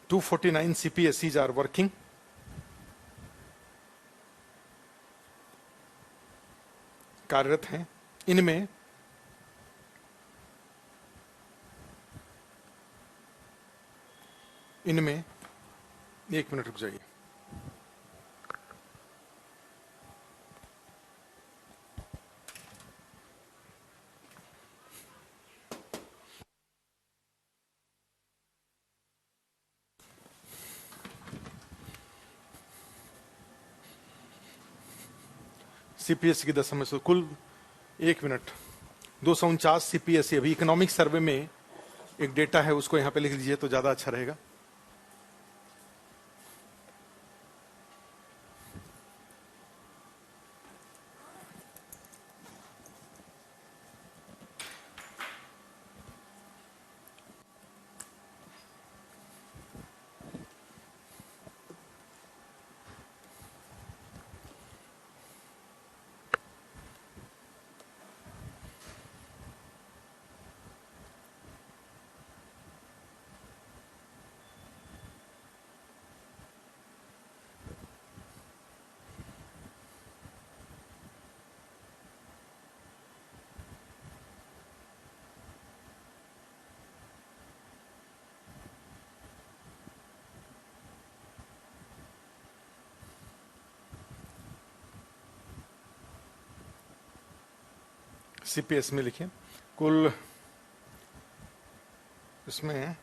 249 CPSEs are working. कार्यरत हैं। इनमें एक मिनट रुक जाइए। सीपीएसई की दशम में कुल, एक मिनट, 249 सीपीएसई। अभी इकोनॉमिक सर्वे में एक डेटा है, उसको यहां पे लिख लीजिए तो ज्यादा अच्छा रहेगा। सीपीएस में लिखिए कुल, इसमें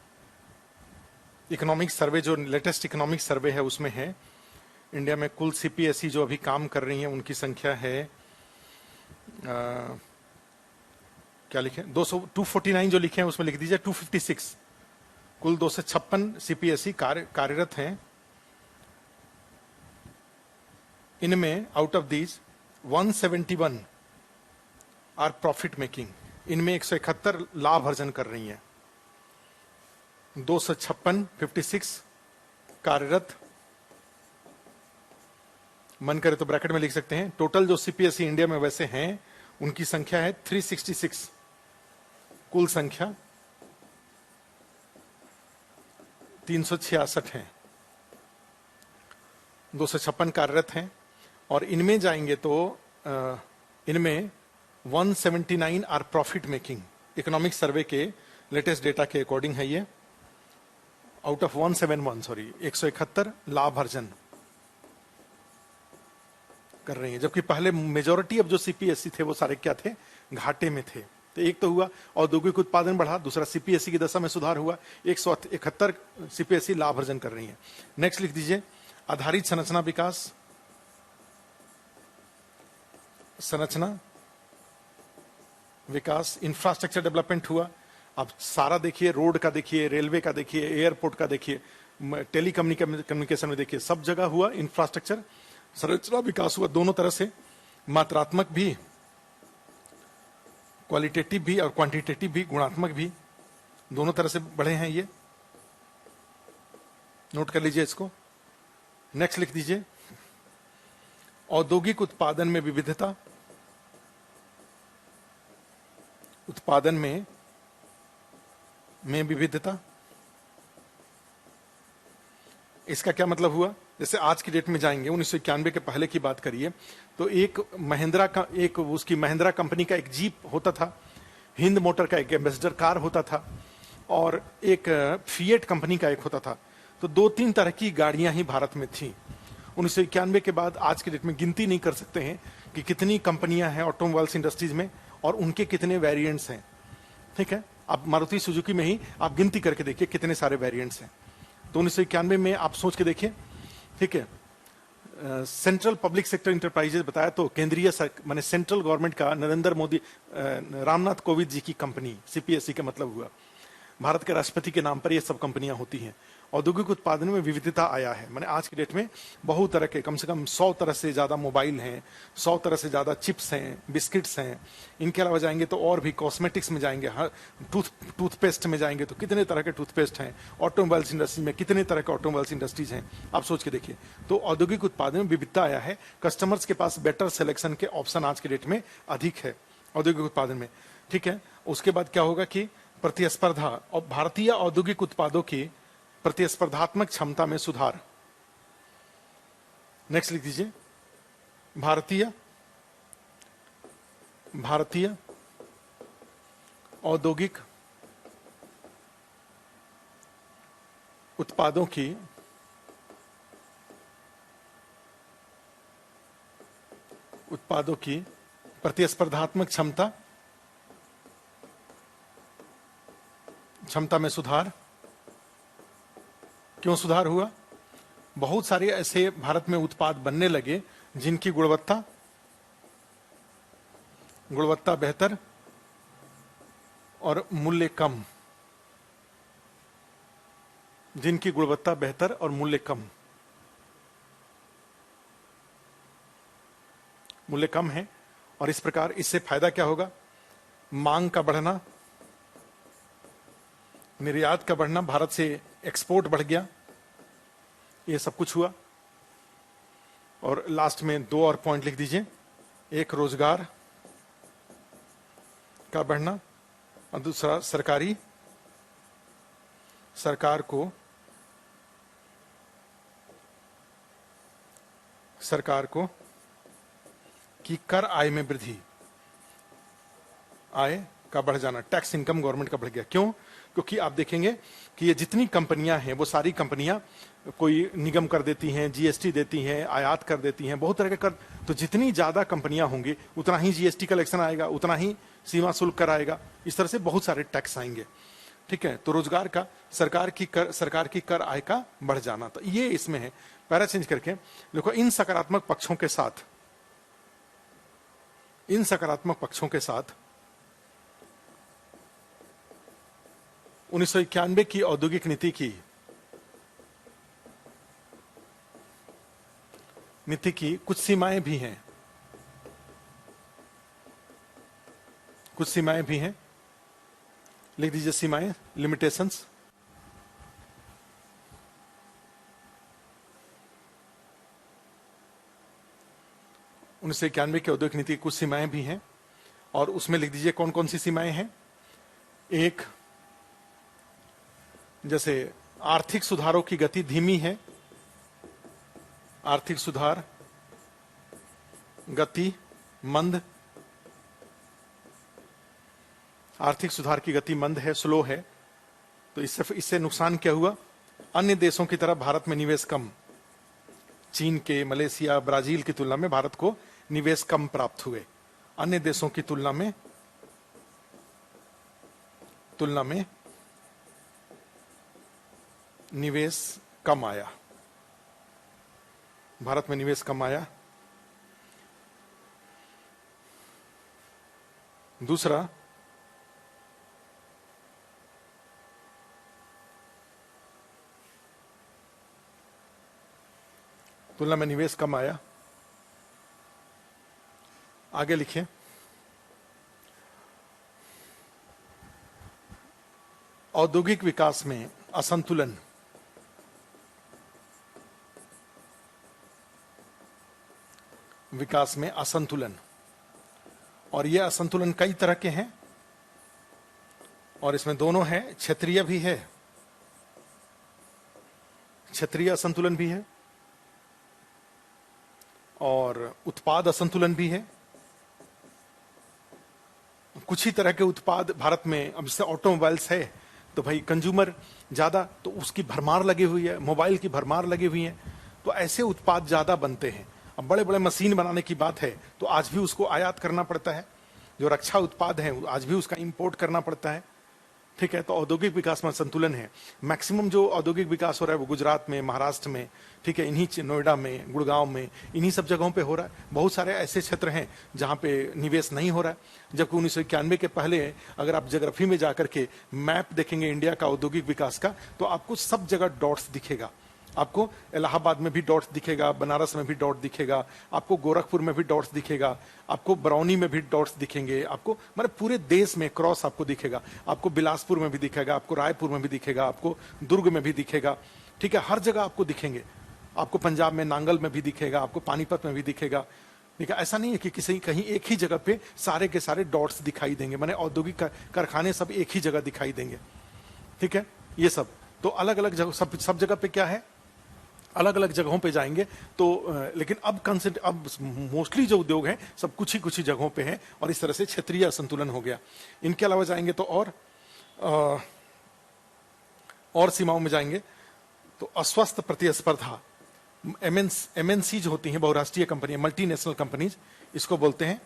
इकोनॉमिक सर्वे, जो लेटेस्ट इकोनॉमिक सर्वे है उसमें है इंडिया में कुल सीपीएसई जो अभी काम कर रही हैं उनकी संख्या है क्या लिखे, 249 जो लिखे हैं उसमें लिख दीजिए 256। कुल 256 सीपीएसई कार्यरत हैं। इनमें out of these 171 are profit making. इनमें 171 लाभ अर्जन कर रही हैं। 256 56 कार्यरत, मन करे तो ब्रैकेट में लिख सकते हैं। टोटल जो सीपीएसई इंडिया में वैसे हैं उनकी संख्या है 366। कुल संख्या 366 है। 256 कार्यरत हैं और इनमें जाएंगे तो इनमें 179 are profit making. Economic survey के लेटेस्ट डेटा के अकॉर्डिंग है ये। आउट ऑफ 171, सॉरी 171 लाभ अर्जन कर रही हैं, जबकि पहले मेजोरिटी ऑफ जो सीपीएसई थे वो सारे क्या थे, घाटे में थे। तो एक तो हुआ औद्योगिक उत्पादन बढ़ा, दूसरा सीपीएसई की दशा में सुधार हुआ। 171 सीपीएसई लाभ अर्जन कर रही है। नेक्स्ट लिख दीजिए आधारित संरचना विकास, संरचना विकास, इंफ्रास्ट्रक्चर डेवलपमेंट हुआ। अब सारा देखिए, रोड का देखिए, रेलवे का देखिए, एयरपोर्ट का देखिए, टेली कम्युनिकेशन में देखिए, सब जगह हुआ इंफ्रास्ट्रक्चर। संरचना विकास हुआ दोनों तरह से, मात्रात्मक भी, क्वालिटेटिव भी और क्वांटिटेटिव भी, गुणात्मक भी, दोनों तरह से बढ़े हैं ये। नोट कर लीजिए इसको। नेक्स्ट लिख दीजिए औद्योगिक उत्पादन में विविधता। उत्पादन में विविधता, इसका क्या मतलब हुआ? जैसे आज की डेट में जाएंगे 1991 के पहले की बात करिए तो एक महिंद्रा कंपनी का एक जीप होता था, हिंद मोटर का एक एम्बेसडर कार होता था और एक फिएट कंपनी का एक होता था। तो 2-3 तरह की गाड़ियां ही भारत में थी। 1991 के बाद आज की डेट में गिनती नहीं कर सकते हैं कि कितनी कंपनियां हैं ऑटोमोबाइल्स इंडस्ट्रीज में और उनके कितने वेरिएंट्स हैं। ठीक है, आप मारुति सुजुकी में ही आप गिनती करके देखिए कितने सारे वेरिएंट्स हैं। तो 1991 में आप सोच के देखिए। ठीक है, सेंट्रल पब्लिक सेक्टर इंटरप्राइजेज बताया तो केंद्रीय माने सेंट्रल गवर्नमेंट का, नरेंद्र मोदी, रामनाथ कोविंद जी की कंपनी सीपीएसई का मतलब हुआ। भारत के राष्ट्रपति के नाम पर ये सब कंपनियां होती हैं। औद्योगिक उत्पादन में विविधता आया है, माने आज की डेट में बहुत तरह के, कम से कम 100 तरह से ज्यादा मोबाइल हैं, 100 तरह से ज्यादा चिप्स हैं, बिस्किट्स हैं। इनके अलावा जाएंगे तो और भी कॉस्मेटिक्स में जाएंगे, टूथपेस्ट में जाएंगे तो कितने तरह के टूथपेस्ट हैं। ऑटोमोबाइल्स इंडस्ट्री में कितने तरह के ऑटोमोबाइल्स इंडस्ट्रीज हैं, आप सोच के देखिए। तो औद्योगिक उत्पादन में विविधता आया है। कस्टमर्स के पास बेटर सिलेक्शन के ऑप्शन आज की डेट में अधिक है औद्योगिक उत्पादन में। ठीक है, उसके बाद क्या होगा कि प्रतिस्पर्धा और भारतीय औद्योगिक उत्पादों की प्रतिस्पर्धात्मक क्षमता में सुधार। नेक्स्ट लिख दीजिए भारतीय औद्योगिक उत्पादों की उत्पादों की प्रतिस्पर्धात्मक क्षमता में सुधार। क्यों सुधार हुआ? बहुत सारे ऐसे भारत में उत्पाद बनने लगे जिनकी गुणवत्ता बेहतर और मूल्य कम, जिनकी गुणवत्ता बेहतर और मूल्य कम है। और इस प्रकार इससे फायदा क्या होगा? मांग का बढ़ना, निर्यात का बढ़ना, भारत से एक्सपोर्ट बढ़ गया, ये सब कुछ हुआ। और लास्ट में 2 और पॉइंट लिख दीजिए। एक, रोजगार का बढ़ना, और दूसरा सरकार को की कर आय में वृद्धि, आय का बढ़ जाना, टैक्स इनकम गवर्नमेंट का बढ़ गया। क्यों? क्योंकि आप देखेंगे कि ये जितनी कंपनियां हैं वो सारी कंपनियां कोई निगम कर देती हैं, जीएसटी देती हैं, आयात कर देती हैं, बहुत तरह के कर। तो जितनी ज्यादा कंपनियां होंगी उतना ही जीएसटी कलेक्शन आएगा, उतना ही सीमा शुल्क कर आएगा, इस तरह से बहुत सारे टैक्स आएंगे। ठीक है, तो रोजगार का, सरकार की कर आय का बढ़ जाना, तो ये इसमें है। पैरा चेंज करके देखो, इन सकारात्मक पक्षों के साथ 1991 की औद्योगिक नीति की कुछ सीमाएं भी हैं। लिख दीजिए सीमाएं, लिमिटेशंस। उन्नीस सौ 91 की औद्योगिक नीति की कुछ सीमाएं भी हैं, और उसमें लिख दीजिए कौन कौन सी सीमाएं हैं। एक, जैसे आर्थिक सुधारों की गति धीमी है, आर्थिक सुधार गति मंद, आर्थिक सुधार की गति मंद है, स्लो है। तो इससे नुकसान क्या हुआ? अन्य देशों की तरह भारत में निवेश कम, चीन के, मलेशिया, ब्राजील की तुलना में भारत को निवेश कम प्राप्त हुए। अन्य देशों की तुलना में निवेश कम आया, भारत में निवेश कम आया। दूसरा, तुलना में निवेश कम आया। आगे लिखिए, औद्योगिक विकास में असंतुलन, और यह असंतुलन कई तरह के हैं, और इसमें दोनों हैं, क्षेत्रीय भी है, क्षेत्रीय असंतुलन भी है, और उत्पाद असंतुलन भी है। कुछ ही तरह के उत्पाद भारत में, अब जैसे ऑटोमोबाइल्स है तो भाई कंज्यूमर ज्यादा, तो उसकी भरमार लगी हुई है, मोबाइल की भरमार लगी हुई है, तो ऐसे उत्पाद ज्यादा बनते हैं। अब बड़े बड़े मशीन बनाने की बात है तो आज भी उसको आयात करना पड़ता है। जो रक्षा उत्पाद है आज भी उसका इंपोर्ट करना पड़ता है। ठीक है, तो औद्योगिक विकास में संतुलन है। मैक्सिमम जो औद्योगिक विकास हो रहा है वो गुजरात में, महाराष्ट्र में, ठीक है, इन्हीं नोएडा में, गुड़गांव में, इन्हीं सब जगहों पे हो रहा है। बहुत सारे ऐसे क्षेत्र हैं जहां पे निवेश नहीं हो रहा है। जबकि 1991 के पहले अगर आप ज्योग्राफी में जाकर के मैप देखेंगे इंडिया का औद्योगिक विकास का, तो आपको सब जगह डॉट्स दिखेगा। आपको इलाहाबाद में भी डॉट्स दिखेगा, बनारस में भी डॉट दिखेगा, आपको गोरखपुर में भी डॉट्स दिखेगा, आपको बरौनी में भी डॉट्स दिखेंगे, आपको मतलब पूरे देश में क्रॉस आपको दिखेगा। आपको बिलासपुर में भी दिखेगा, आपको रायपुर में भी दिखेगा, आपको दुर्ग में भी दिखेगा। ठीक है, हर जगह आपको दिखेंगे। आपको पंजाब में नांगल में भी दिखेगा, आपको पानीपत में भी दिखेगा। ठीक है, ऐसा नहीं है कि कहीं एक ही जगह पे सारे के सारे डॉट्स दिखाई देंगे, माने औद्योगिक कारखाने सब एक ही जगह दिखाई देंगे। ठीक है, ये सब तो अलग अलग जगह, सब जगह पे क्या है, अलग अलग जगहों पे जाएंगे। तो लेकिन अब मोस्टली जो उद्योग हैं सब कुछ ही जगहों पे हैं, और इस तरह से क्षेत्रीय असंतुलन हो गया। इनके अलावा जाएंगे तो और सीमाओं में जाएंगे तो अस्वस्थ प्रतिस्पर्धा, एमएनसी जो होती हैं, बहुराष्ट्रीय कंपनियां, मल्टीनेशनल कंपनीज, इसको बोलते हैं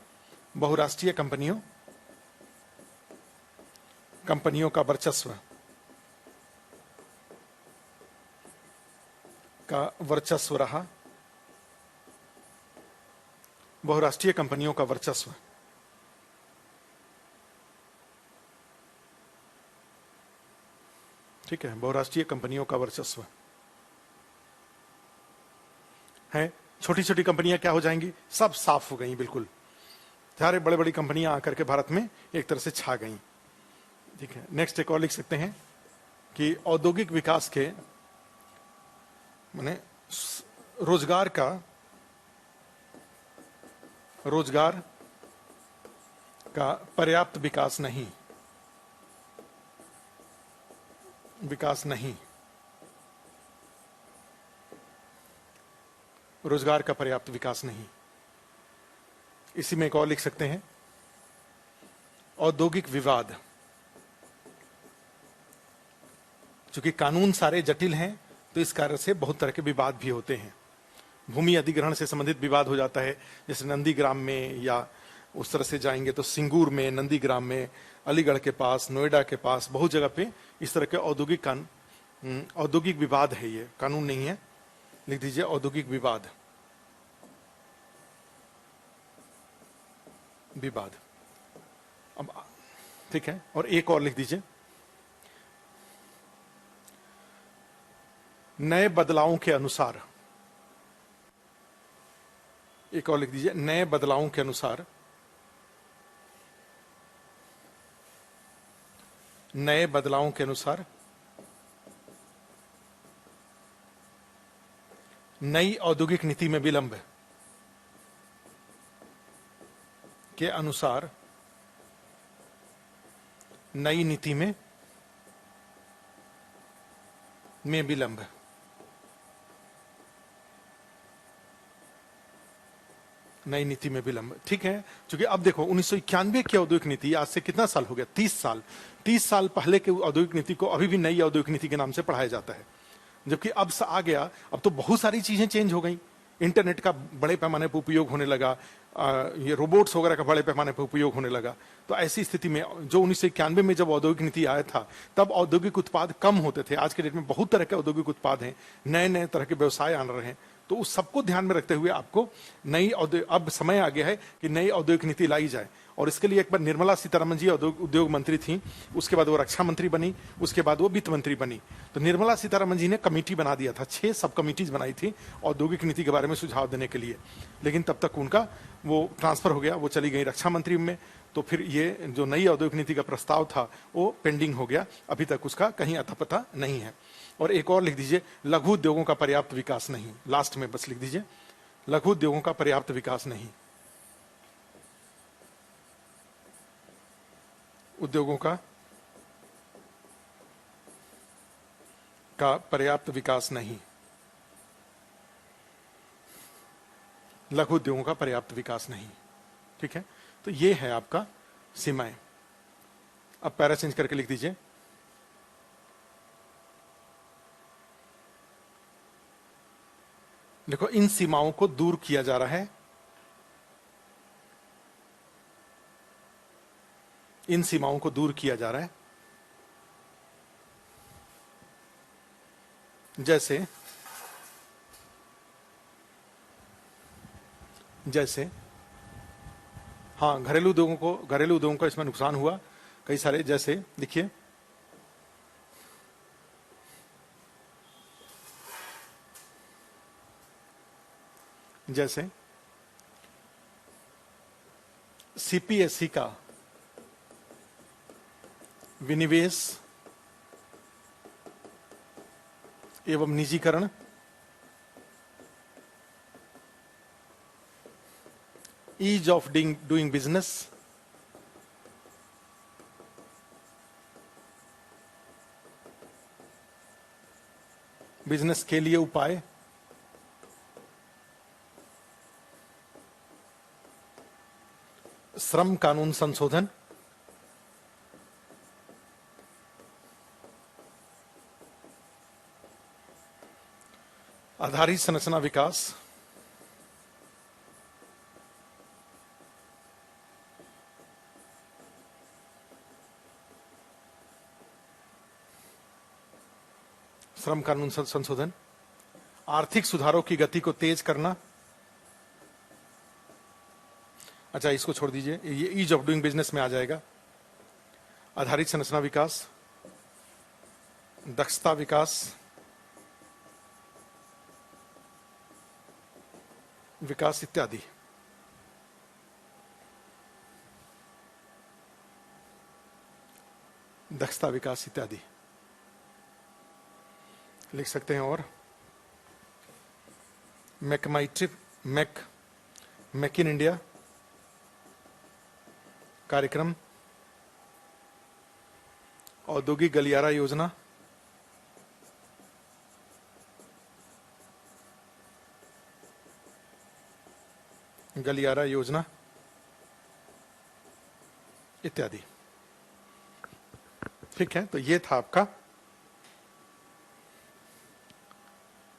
बहुराष्ट्रीय कंपनियों का वर्चस्व रहा। बहुराष्ट्रीय कंपनियों का वर्चस्व। ठीक है, बहुराष्ट्रीय कंपनियों का वर्चस्व है। छोटी छोटी कंपनियां क्या हो जाएंगी, सब साफ हो गई बिल्कुल। सारे बड़े बड़ी कंपनियां आकर के भारत में एक तरह से छा गई। ठीक है, नेक्स्ट एक और लिख सकते हैं कि औद्योगिक विकास के माने रोजगार का पर्याप्त विकास नहीं। रोजगार का पर्याप्त विकास नहीं। इसी में एक और लिख सकते हैं औद्योगिक विवाद। चूंकि कानून सारे जटिल हैं तो इस कारण से बहुत तरह के विवाद भी होते हैं। भूमि अधिग्रहण से संबंधित विवाद हो जाता है, जैसे नंदीग्राम में, या उस तरह से जाएंगे तो सिंगूर में, नंदीग्राम में, अलीगढ़ के पास, नोएडा के पास, बहुत जगह पे इस तरह के औद्योगिक विवाद है। ये कानून नहीं है, लिख दीजिए औद्योगिक विवाद। अब ठीक है, और एक और लिख दीजिए नए बदलावों के अनुसार। एक और लिख दीजिए नए बदलावों के अनुसार। नए बदलावों के अनुसार नई औद्योगिक नीति में विलंब के अनुसार नई नीति में विलंब। नई नीति में विलंब। ठीक है, क्योंकि अब देखो 1991 की औद्योगिक नीति, आज से कितना साल हो गया, 30 साल पहले के औद्योगिक नीति को अभी भी नई औद्योगिक नीति के नाम से पढ़ाया जाता है। जबकि अब आ गया, अब तो बहुत सारी चीजें चेंज हो गई। इंटरनेट का बड़े पैमाने पर उपयोग होने लगा, ये रोबोट्स वगैरह का बड़े पैमाने पर उपयोग होने लगा। तो ऐसी स्थिति में जो 1991 में जब औद्योगिक नीति आया था, तब औद्योगिक उत्पाद कम होते थे। आज के डेट में बहुत तरह के औद्योगिक उत्पाद हैं, नए नए तरह के व्यवसाय आ रहे हैं। तो उस सबको ध्यान में रखते हुए आपको अब समय आ गया है कि नई औद्योगिक नीति लाई जाए। और इसके लिए एक बार निर्मला सीतारमण जी उद्योग मंत्री थी, उसके बाद वो रक्षा मंत्री बनी, उसके बाद वो वित्त मंत्री बनी। तो निर्मला सीतारमण जी ने कमेटी बना दिया था, 6 सब कमेटीज बनाई थी औद्योगिक नीति के बारे में सुझाव देने के लिए। लेकिन तब तक उनका वो ट्रांसफर हो गया, वो चली गई रक्षा मंत्री में। तो फिर ये जो नई औद्योगिक नीति का प्रस्ताव था वो पेंडिंग हो गया, अभी तक उसका कहीं अता पता नहीं है। और एक और लिख दीजिए लघु उद्योगों का पर्याप्त विकास नहीं। लास्ट में बस लिख दीजिए लघु उद्योगों का पर्याप्त विकास नहीं। उद्योगों का पर्याप्त विकास नहीं। लघु उद्योगों का पर्याप्त विकास नहीं। ठीक है, तो ये है आपका सीमाएं। अब पैरा चेंज करके लिख दीजिए देखो इन सीमाओं को दूर किया जा रहा है। इन सीमाओं को दूर किया जा रहा है। जैसे हाँ, घरेलू उद्योगों का इसमें नुकसान हुआ कई सारे। जैसे देखिए जैसे सीपीएससी का विनिवेश एवं निजीकरण, ease of doing business, business के लिए उपाय, श्रम कानून संशोधन, आधारित संरचना विकास, श्रम कानून संशोधन, आर्थिक सुधारों की गति को तेज करना, अच्छा इसको छोड़ दीजिए, ये ईज ऑफ डूइंग बिजनेस में आ जाएगा, आधारित संरचना विकास, दक्षता विकास, विकास इत्यादि। दक्षता विकास इत्यादि लिख सकते हैं। और मेक इन इंडिया कार्यक्रम, औद्योगिक गलियारा योजना, गलियारा योजना इत्यादि। ठीक है, तो ये था आपका,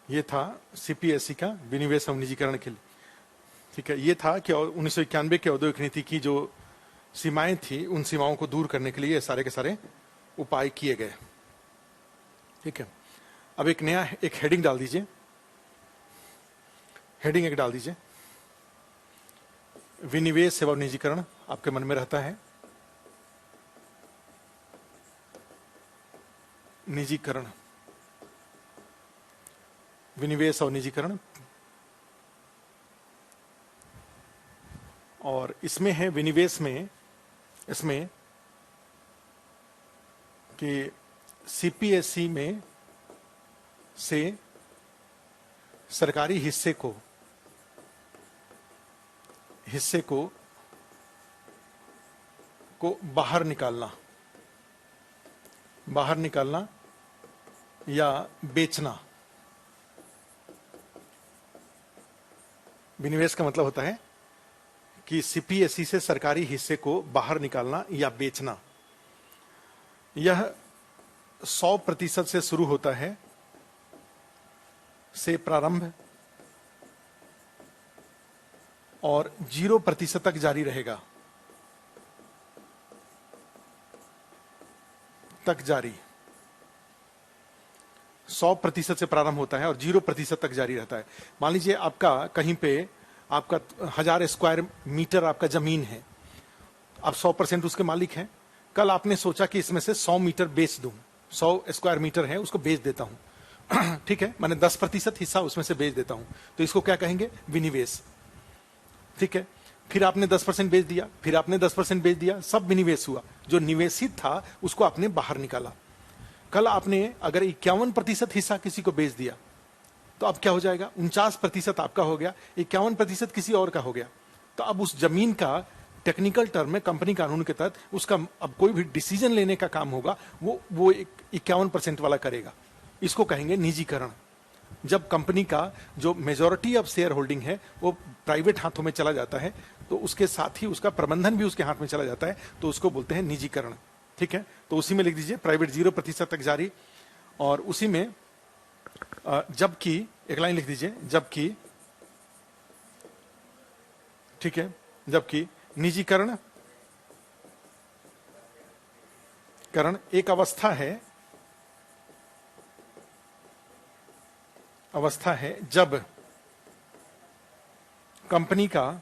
ये था सीपीएसई का विनिवेश और निजीकरण के लिए। ठीक है, ये था कि 1991 के औद्योगिक नीति की जो सीमाएं थी, उन सीमाओं को दूर करने के लिए ये सारे के सारे उपाय किए गए। ठीक है, अब एक नया एक हेडिंग डाल दीजिए, हेडिंग एक डाल दीजिए, विनिवेश एवं निजीकरण आपके मन में रहता है, निजीकरण, विनिवेश और निजीकरण। और इसमें है विनिवेश में, इसमें कि सीपीएसई में से सरकारी हिस्से को बाहर निकालना या बेचना। विनिवेश का मतलब होता है कि सीपीएसई से सरकारी हिस्से को बाहर निकालना या बेचना। यह 100% से शुरू होता है, से प्रारंभ, और 0% तक जारी रहेगा, तक जारी। 100% से प्रारंभ होता है और 0% तक जारी रहता है। मान लीजिए आपका कहीं पे आपका 1000 स्क्वायर मीटर आपका जमीन है, आप 100% उसके मालिक हैं। कल आपने सोचा कि इसमें से 100 मीटर बेच दूं, 100 स्क्वायर मीटर है उसको बेच देता हूं। ठीक है, मैंने 10% हिस्सा उसमें से बेच देता हूं, तो इसको क्या कहेंगे? विनिवेश। ठीक है, फिर आपने 10% बेच दिया, फिर आपने 10% बेच दिया, सब विनिवेश हुआ। जो निवेशित था उसको आपने बाहर निकाला। कल आपने अगर 51% हिस्सा किसी को बेच दिया, तो अब क्या हो जाएगा? 49% आपका हो गया, 51% किसी और का हो गया। तो अब उस जमीन का टेक्निकल टर्म में कंपनी कानून के तहत उसका अब कोई भी डिसीजन लेने का काम होगा, वो 51% वाला करेगा। इसको कहेंगे निजीकरण। जब कंपनी का जो मेजॉरिटी ऑफ शेयर होल्डिंग है वो प्राइवेट हाथों में चला जाता है, तो उसके साथ ही उसका प्रबंधन भी उसके हाथ में चला जाता है, तो उसको बोलते हैं निजीकरण। ठीक है, तो उसी में लिख दीजिए प्राइवेट 0% तक जारी, और उसी में जबकि एक लाइन लिख दीजिए, जबकि, ठीक है, जबकि निजीकरण एक अवस्था है जब कंपनी का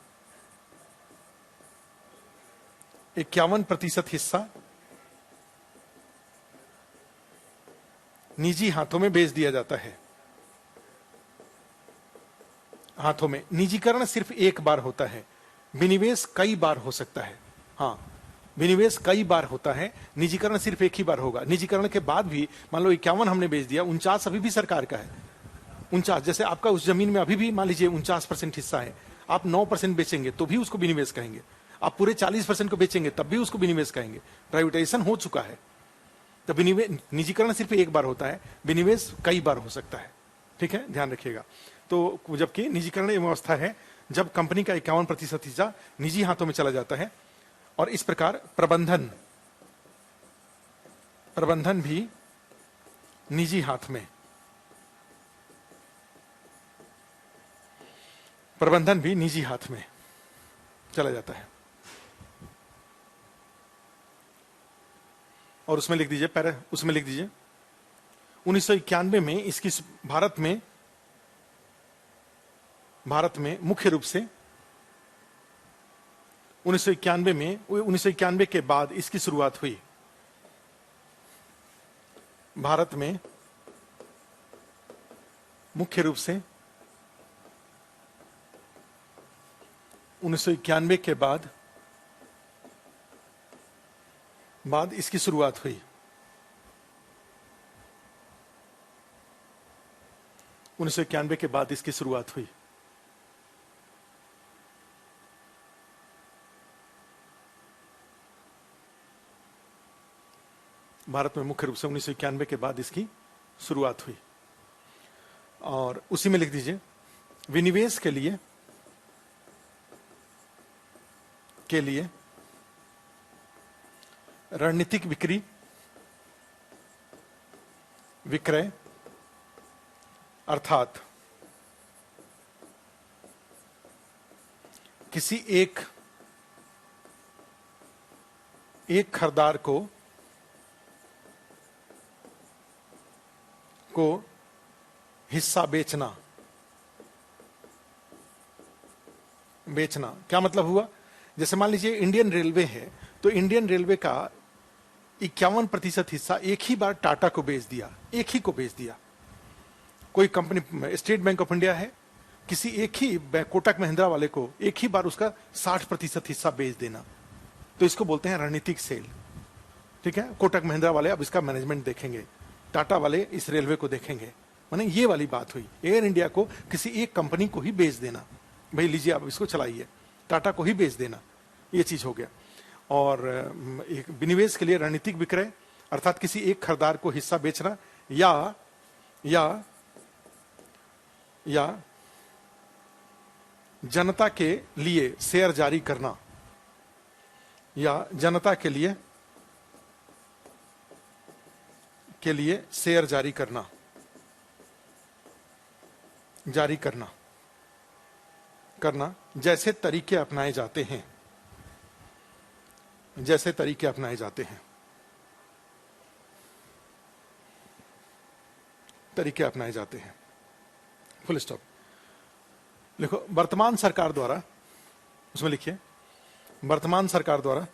51% हिस्सा निजी हाथों में बेच दिया जाता है। हाथों में। निजीकरण सिर्फ एक बार होता है, विनिवेश कई बार हो सकता है। हाँ, विनिवेश कई बार होता है, निजीकरण सिर्फ एक ही बार होगा। निजीकरण के बाद भी मान लो 51 हमने बेच दिया, 49 अभी भी सरकार का है। 49, जैसे आपका उस जमीन में अभी भी मान लीजिए 49% हिस्सा है, आप 9% बेचेंगे तो भी उसको विनिवेश कहेंगे, आप पूरे 40% को बेचेंगे तब भी उसको विनिवेश कहेंगे। प्राइवेटाइजेशन हो चुका है। तो निजीकरण सिर्फ एक बार होता है, विनिवेश कई बार हो सकता है। ठीक है, ध्यान रखिएगा। तो जबकि निजीकरण एक व्यवस्था है जब कंपनी का 51% हिस्सा निजी हाथों में चला जाता है, और इस प्रकार प्रबंधन भी निजी हाथ में, प्रबंधन भी निजी हाथ में चला जाता है। और उसमें लिख दीजिए 1991 में इसकी भारत में मुख्य रूप से 1991 के बाद इसकी शुरुआत हुई। भारत में मुख्य रूप से 1991 के बाद इसकी शुरुआत हुई। 1991 के बाद इसकी शुरुआत हुई। भारत में मुख्य रूप से 1991 के बाद इसकी शुरुआत हुई। और उसी में लिख दीजिए, विनिवेश के लिए रणनीतिक विक्रय अर्थात किसी एक खरीदार को हिस्सा बेचना। क्या मतलब हुआ? जैसे मान लीजिए इंडियन रेलवे है, तो इंडियन रेलवे का 51% हिस्सा एक ही बार टाटा को बेच दिया, एक ही को बेच दिया। कोई company state bank of India है, किसी एक ही कोटक महिंद्रा वाले को एक ही बार उसका 60% हिस्सा बेच देना, तो इसको बोलते हैं रणनीतिक सेल। ठीक है, कोटक महिंद्रा वाले अब इसका मैनेजमेंट देखेंगे, टाटा वाले इस रेलवे को देखेंगे, माने ये वाली बात हुई। एयर इंडिया को किसी एक कंपनी को ही बेच देना, भाई लीजिए आप इसको चलाइए, टाटा को ही बेच देना, ये चीज हो गया। और एक विनिवेश के लिए रणनीतिक विक्रय अर्थात किसी एक खरीदार को हिस्सा बेचना या जनता के लिए शेयर जारी करना, या जनता के लिए शेयर जारी करना जैसे तरीके अपनाए जाते हैं। Full stop. लिखो, वर्तमान सरकार द्वारा, उसमें लिखिए वर्तमान सरकार द्वारा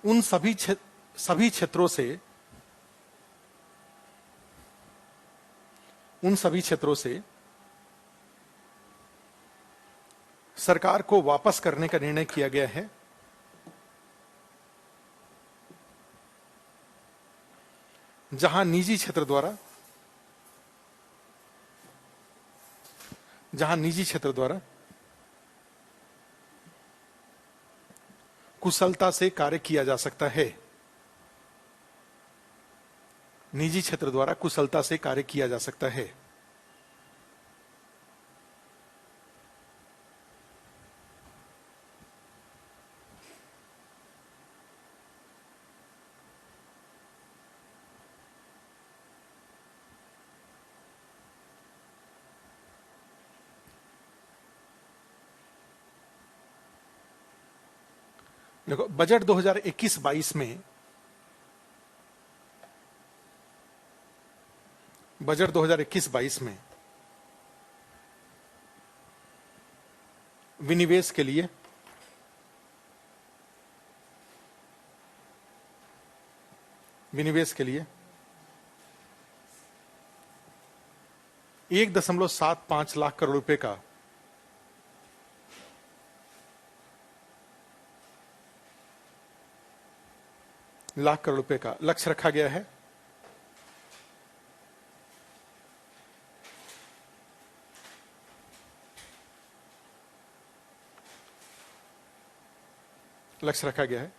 उन सभी क्षेत्रों से सरकार को वापस करने का निर्णय किया गया है जहां निजी क्षेत्र द्वारा कुशलता से कार्य किया जा सकता है। निजी क्षेत्र द्वारा कुशलता से कार्य किया जा सकता है। देखो, बजट 2021-22 में विनिवेश के लिए $1.75 लाख करोड़ रुपए का लक्ष्य रखा गया है।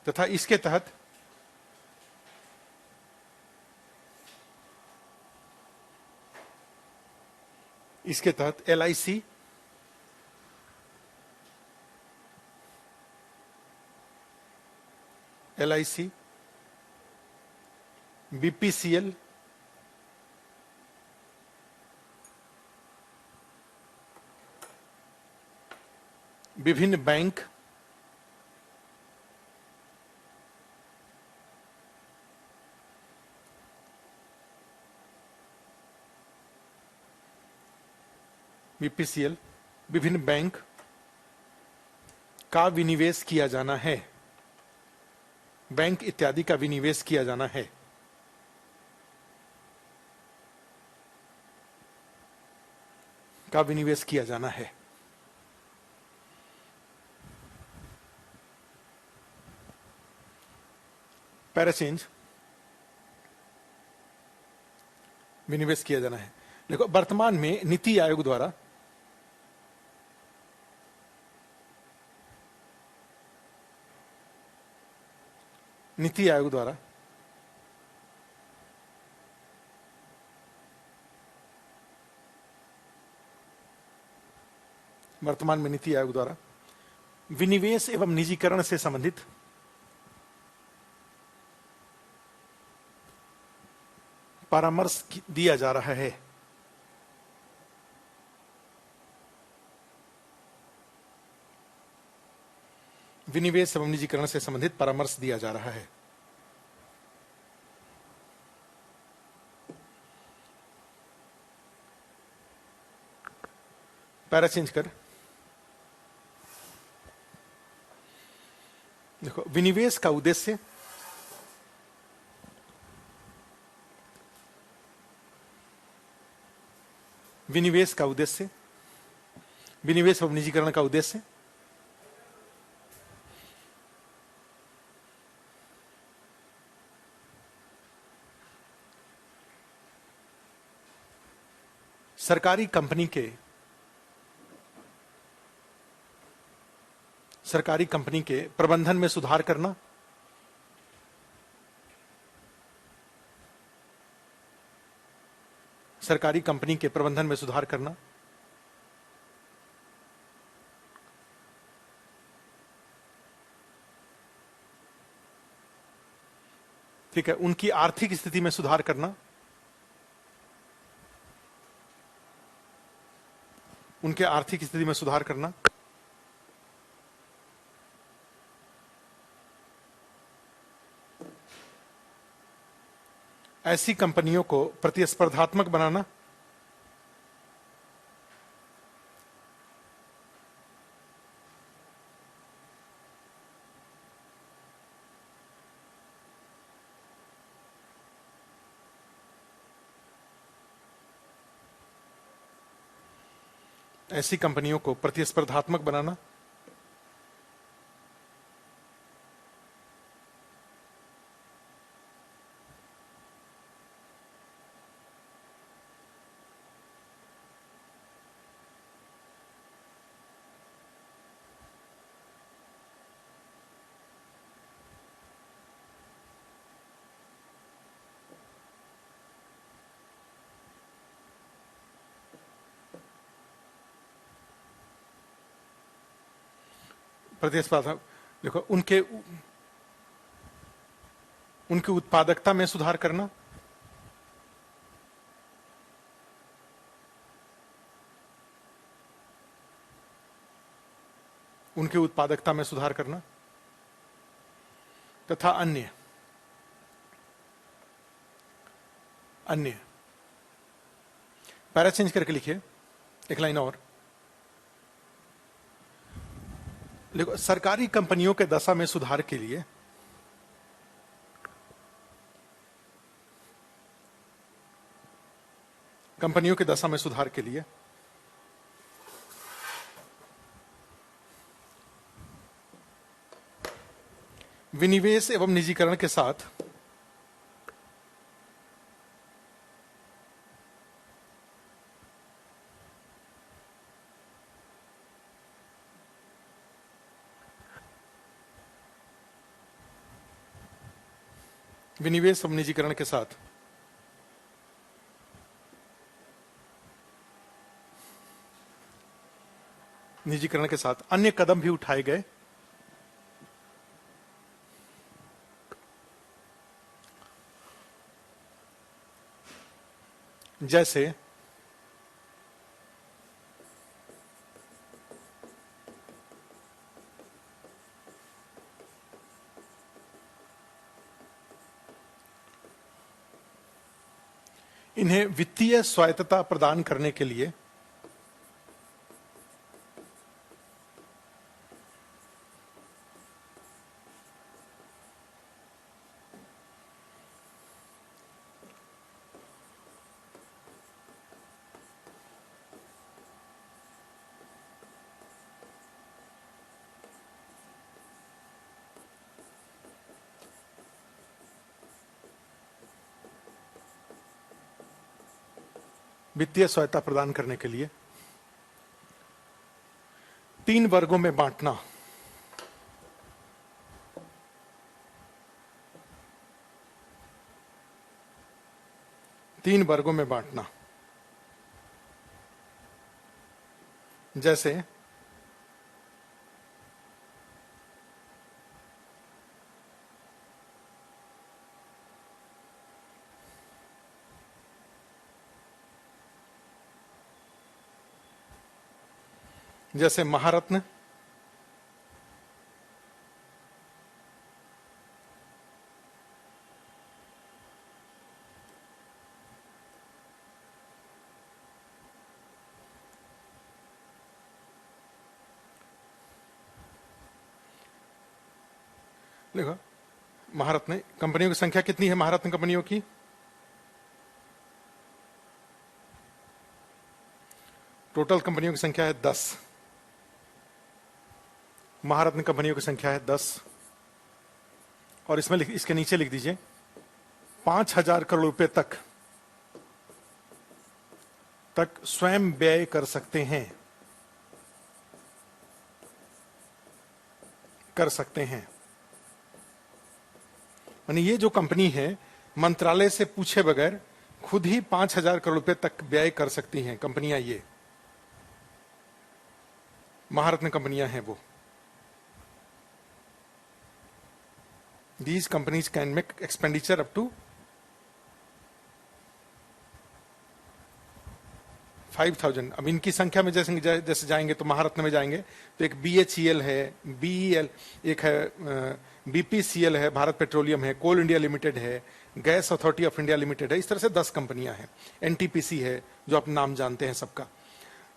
तथा इसके तहत LIC BPCL विभिन्न बैंक बीपीसीएल, विभिन्न बैंक का विनिवेश किया जाना है, बैंक इत्यादि का विनिवेश किया जाना है। का विनिवेश किया जाना है। पैराचेंज, विनिवेश किया जाना है। देखो, वर्तमान में नीति आयोग द्वारा विनिवेश एवं निजीकरण से संबंधित परामर्श दिया जा रहा है। विनिवेश एवं निजीकरण से संबंधित परामर्श दिया जा रहा है। पैरा चेंज कर, देखो, विनिवेश का उद्देश्य विनिवेश एवं निजीकरण का उद्देश्य सरकारी कंपनी के प्रबंधन में सुधार करना, सरकारी कंपनी के प्रबंधन में सुधार करना, ठीक है, उनकी आर्थिक स्थिति में सुधार करना, उनके आर्थिक स्थिति में सुधार करना, ऐसी कंपनियों को प्रतिस्पर्धात्मक बनाना, ऐसी कंपनियों को प्रतिस्पर्धात्मक बनाना, प्रतिस्पर्धा, देखो, उनके उत्पादकता में सुधार करना, उनके उत्पादकता में सुधार करना तथा अन्य पैरा चेंज करके लिखिए, एक लाइन और। देखो, सरकारी कंपनियों के दशा में सुधार के लिए विनिवेश एवं निजीकरण के साथ निजीकरण के साथ अन्य कदम भी उठाए गए, जैसे इन्हें वित्तीय स्वायत्तता प्रदान करने के लिए वित्तीय सहायता प्रदान करने के लिए 3 वर्गों में बांटना। तीन वर्गों में बांटना, जैसे महारत्न, देखो महारत्न कंपनियों की संख्या कितनी है? महारत्न कंपनियों की टोटल कंपनियों की संख्या है 10। महारत्न कंपनियों की संख्या है 10 और इसमें इसके नीचे लिख दीजिए 5,000 करोड़ रुपए तक स्वयं व्यय कर सकते हैं, यानी ये जो कंपनी है मंत्रालय से पूछे बगैर खुद ही 5,000 करोड़ रुपए तक व्यय कर सकती हैं कंपनियां। ये महारत्न कंपनियां हैं वो। These companies can make expenditure up to 5,000। अब इनकी संख्या में जैसे जाएंगे तो महारत्न में जाएंगे तो एक BHEL है, BEL, एक है BPCL है, भारत पेट्रोलियम है, कोल इंडिया लिमिटेड है, gas authority of India limited है। इस तरह से 10 कंपनियां हैं। NTPC है जो आप नाम जानते हैं सबका।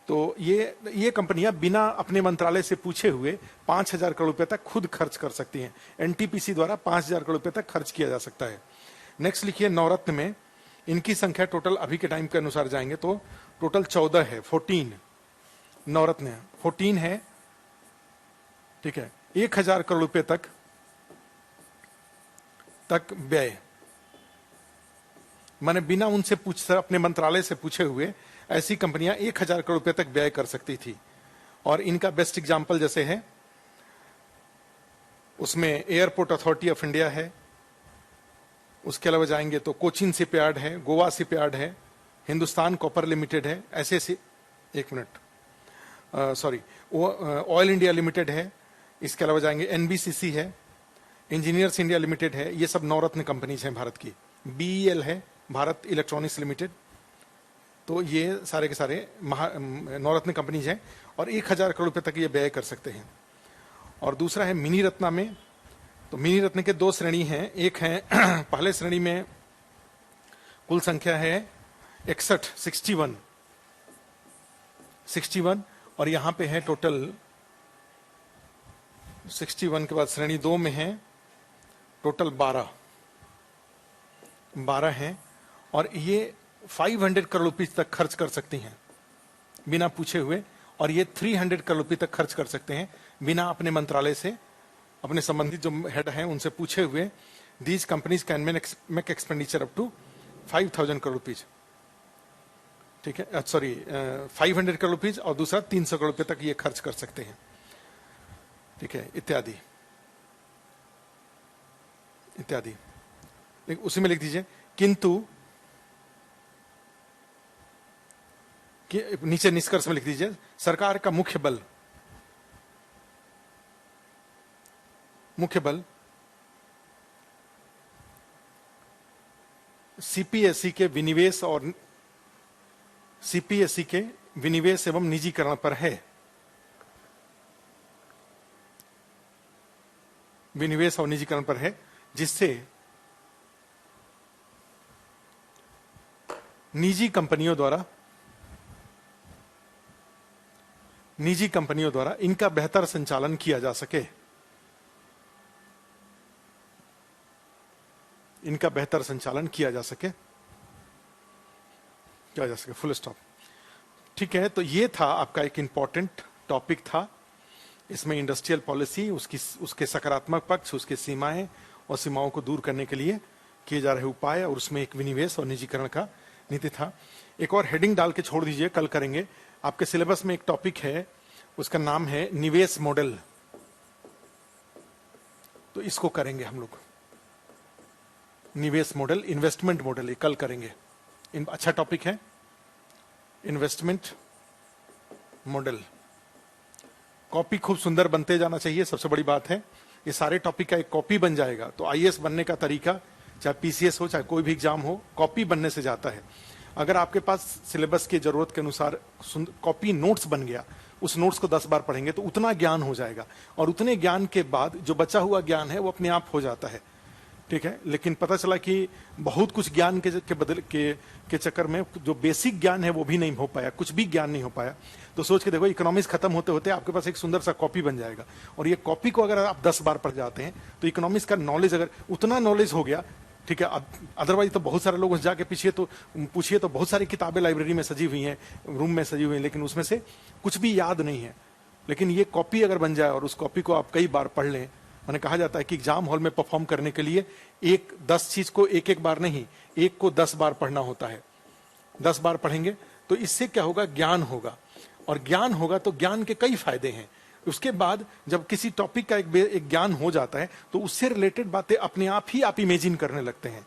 तो ये कंपनियां बिना अपने मंत्रालय से पूछे हुए 5,000 करोड़ रुपए तक खुद खर्च कर सकती हैं। NTPC द्वारा 5,000 करोड़ रुपए तक खर्च किया जा सकता है। नेक्स्ट लिखिए नवरत्न में इनकी संख्या टोटल अभी के टाइम के अनुसार जाएंगे तो टोटल 14 है, 14 नवरत्न है, 14 है, ठीक है। 1,000 करोड़ रुपए तक व्यय, माने बिना उनसे अपने मंत्रालय से पूछे हुए ऐसी कंपनियां 1,000 करोड़ रुपए तक व्यय कर सकती थी। और इनका बेस्ट एग्जांपल जैसे है उसमें एयरपोर्ट अथॉरिटी ऑफ इंडिया है, उसके अलावा जाएंगे तो कोचिन शिपयार्ड है, गोवा शिपयार्ड है, हिंदुस्तान कॉपर लिमिटेड है, ऐसे ऑयल इंडिया लिमिटेड है। इसके अलावा जाएंगे NBCC है, इंजीनियर्स इंडिया लिमिटेड है। ये सब नवरत्न कंपनीज हैं भारत की। BEL है, भारत इलेक्ट्रॉनिक्स लिमिटेड। तो ये सारे के सारे नवरत्न कंपनीज हैं और 1,000 करोड़ रुपए तक ये व्यय कर सकते हैं। और दूसरा है मिनी रत्ना में। तो मिनी रत्न के 2 श्रेणी हैं। एक है पहले श्रेणी में कुल संख्या है 61 और यहां पे है टोटल 61 के बाद श्रेणी 2 में है टोटल 12 हैं और ये 500 करोड़ रुपए तक खर्च कर सकती हैं बिना पूछे हुए। और ये 300 करोड़ रुपए तक खर्च कर सकते हैं बिना अपने मंत्रालय से, अपने संबंधित जो हेड हैं उनसे पूछे हुए। These companies can make expenditure up to 5,000 crore rupees, ठीक है, सॉरी 500 करोड़ रुपीज और दूसरा 300 करोड़ रुपए तक ये खर्च कर सकते हैं, ठीक है, इत्यादि। उसी में लिख दीजिए किंतु नीचे निष्कर्ष में लिख दीजिए सरकार का मुख्य बल CPSE के विनिवेश एवं निजीकरण पर है। विनिवेश और निजीकरण पर है, जिससे निजी कंपनियों द्वारा इनका बेहतर संचालन किया जा सके। Full stop. ठीक है, तो ये था आपका एक इंपॉर्टेंट टॉपिक था। इसमें इंडस्ट्रियल पॉलिसी, उसके सकारात्मक पक्ष, उसके सीमाएं और सीमाओं को दूर करने के लिए किए जा रहे उपाय, और उसमें एक विनिवेश और निजीकरण का नीति था। एक और हेडिंग डाल के छोड़ दीजिए, कल करेंगे। आपके सिलेबस में एक टॉपिक है, उसका नाम है निवेश मॉडल, तो इसको करेंगे हम लोग। निवेश मॉडल, इन्वेस्टमेंट मॉडल, ये कल करेंगे। अच्छा टॉपिक है इन्वेस्टमेंट मॉडल। कॉपी खूब सुंदर बनते जाना चाहिए, सबसे बड़ी बात है। ये सारे टॉपिक का एक कॉपी बन जाएगा तो आईएएस बनने का तरीका, चाहे पीसीएस हो चाहे कोई भी एग्जाम हो, कॉपी बनने से जाता है। अगर आपके पास सिलेबस की जरूरत के अनुसार कॉपी नोट्स बन गया, उस नोट्स को 10 बार पढ़ेंगे तो उतना ज्ञान हो जाएगा, और उतने ज्ञान के बाद जो बचा हुआ ज्ञान है वो अपने आप हो जाता है। ठीक है, लेकिन पता चला कि बहुत कुछ ज्ञान के चक्कर में जो बेसिक ज्ञान है वो भी नहीं हो पाया, कुछ भी ज्ञान नहीं हो पाया। तो सोच के देखो, इकोनॉमिक्स खत्म होते होते आपके पास एक सुंदर सा कॉपी बन जाएगा, और ये कॉपी को अगर आप 10 बार पढ़ जाते हैं तो इकोनॉमिक्स का नॉलेज, अगर उतना नॉलेज हो गया, ठीक है। अदरवाइज तो बहुत सारे लोग जाके पीछे तो पूछिए तो बहुत सारी किताबें लाइब्रेरी में सजी हुई हैं, रूम में सजी हुई हैं, लेकिन उसमें से कुछ भी याद नहीं है। लेकिन ये कॉपी अगर बन जाए और उस कॉपी को आप कई बार पढ़ लें, मैंने कहा जाता है कि एग्जाम हॉल में परफॉर्म करने के लिए 10 चीज को एक एक बार नहीं, एक को 10 बार पढ़ना होता है। 10 बार पढ़ेंगे तो इससे क्या होगा, ज्ञान होगा, और ज्ञान होगा तो ज्ञान के कई फायदे हैं। उसके बाद जब किसी टॉपिक का एक ज्ञान हो जाता है तो उससे रिलेटेड बातें अपने आप ही आप इमेजिन करने लगते हैं।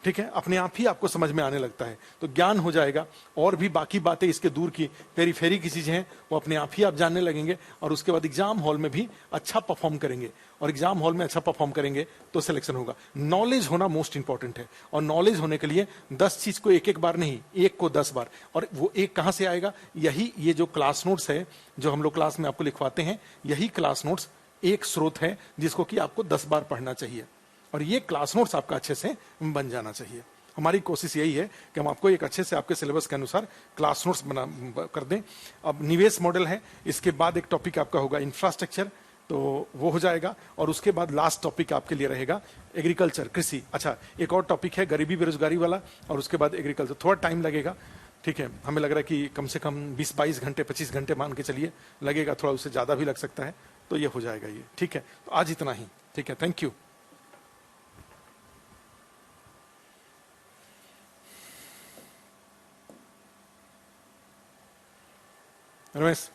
ठीक है, अपने आप ही आपको समझ में आने लगता है, तो ज्ञान हो जाएगा। और भी बाकी बातें इसके दूर की पेरीफेरी की चीजें हैं वो अपने आप ही आप जानने लगेंगे, और उसके बाद एग्जाम हॉल में भी अच्छा परफॉर्म करेंगे। और एग्जाम हॉल में अच्छा परफॉर्म करेंगे तो सिलेक्शन होगा। नॉलेज होना मोस्ट इंपॉर्टेंट है, और नॉलेज होने के लिए 10 चीज को एक एक बार नहीं, एक को 10 बार। और वो एक कहां से आएगा, यही ये जो क्लास नोट्स है जो हम लोग क्लास में आपको लिखवाते हैं, यही क्लास नोट्स एक स्रोत है जिसको कि आपको 10 बार पढ़ना चाहिए, और ये क्लास नोट्स आपका अच्छे से बन जाना चाहिए। हमारी कोशिश यही है कि हम आपको एक अच्छे से आपके सिलेबस के अनुसार क्लास नोट्स बना कर दें। अब निवेश मॉडल है, इसके बाद एक टॉपिक आपका होगा इंफ्रास्ट्रक्चर, तो वो हो जाएगा। और उसके बाद लास्ट टॉपिक आपके लिए रहेगा एग्रीकल्चर, कृषि। अच्छा, एक और टॉपिक है गरीबी बेरोजगारी वाला, और उसके बाद एग्रीकल्चर। थोड़ा टाइम लगेगा, ठीक है, हमें लग रहा है कि कम से कम 20-22 घंटे 25 घंटे मान के चलिए लगेगा, थोड़ा उससे ज्यादा भी लग सकता है, तो ये हो जाएगा ये। ठीक है, तो आज इतना ही। ठीक है, थैंक यू। रमेश।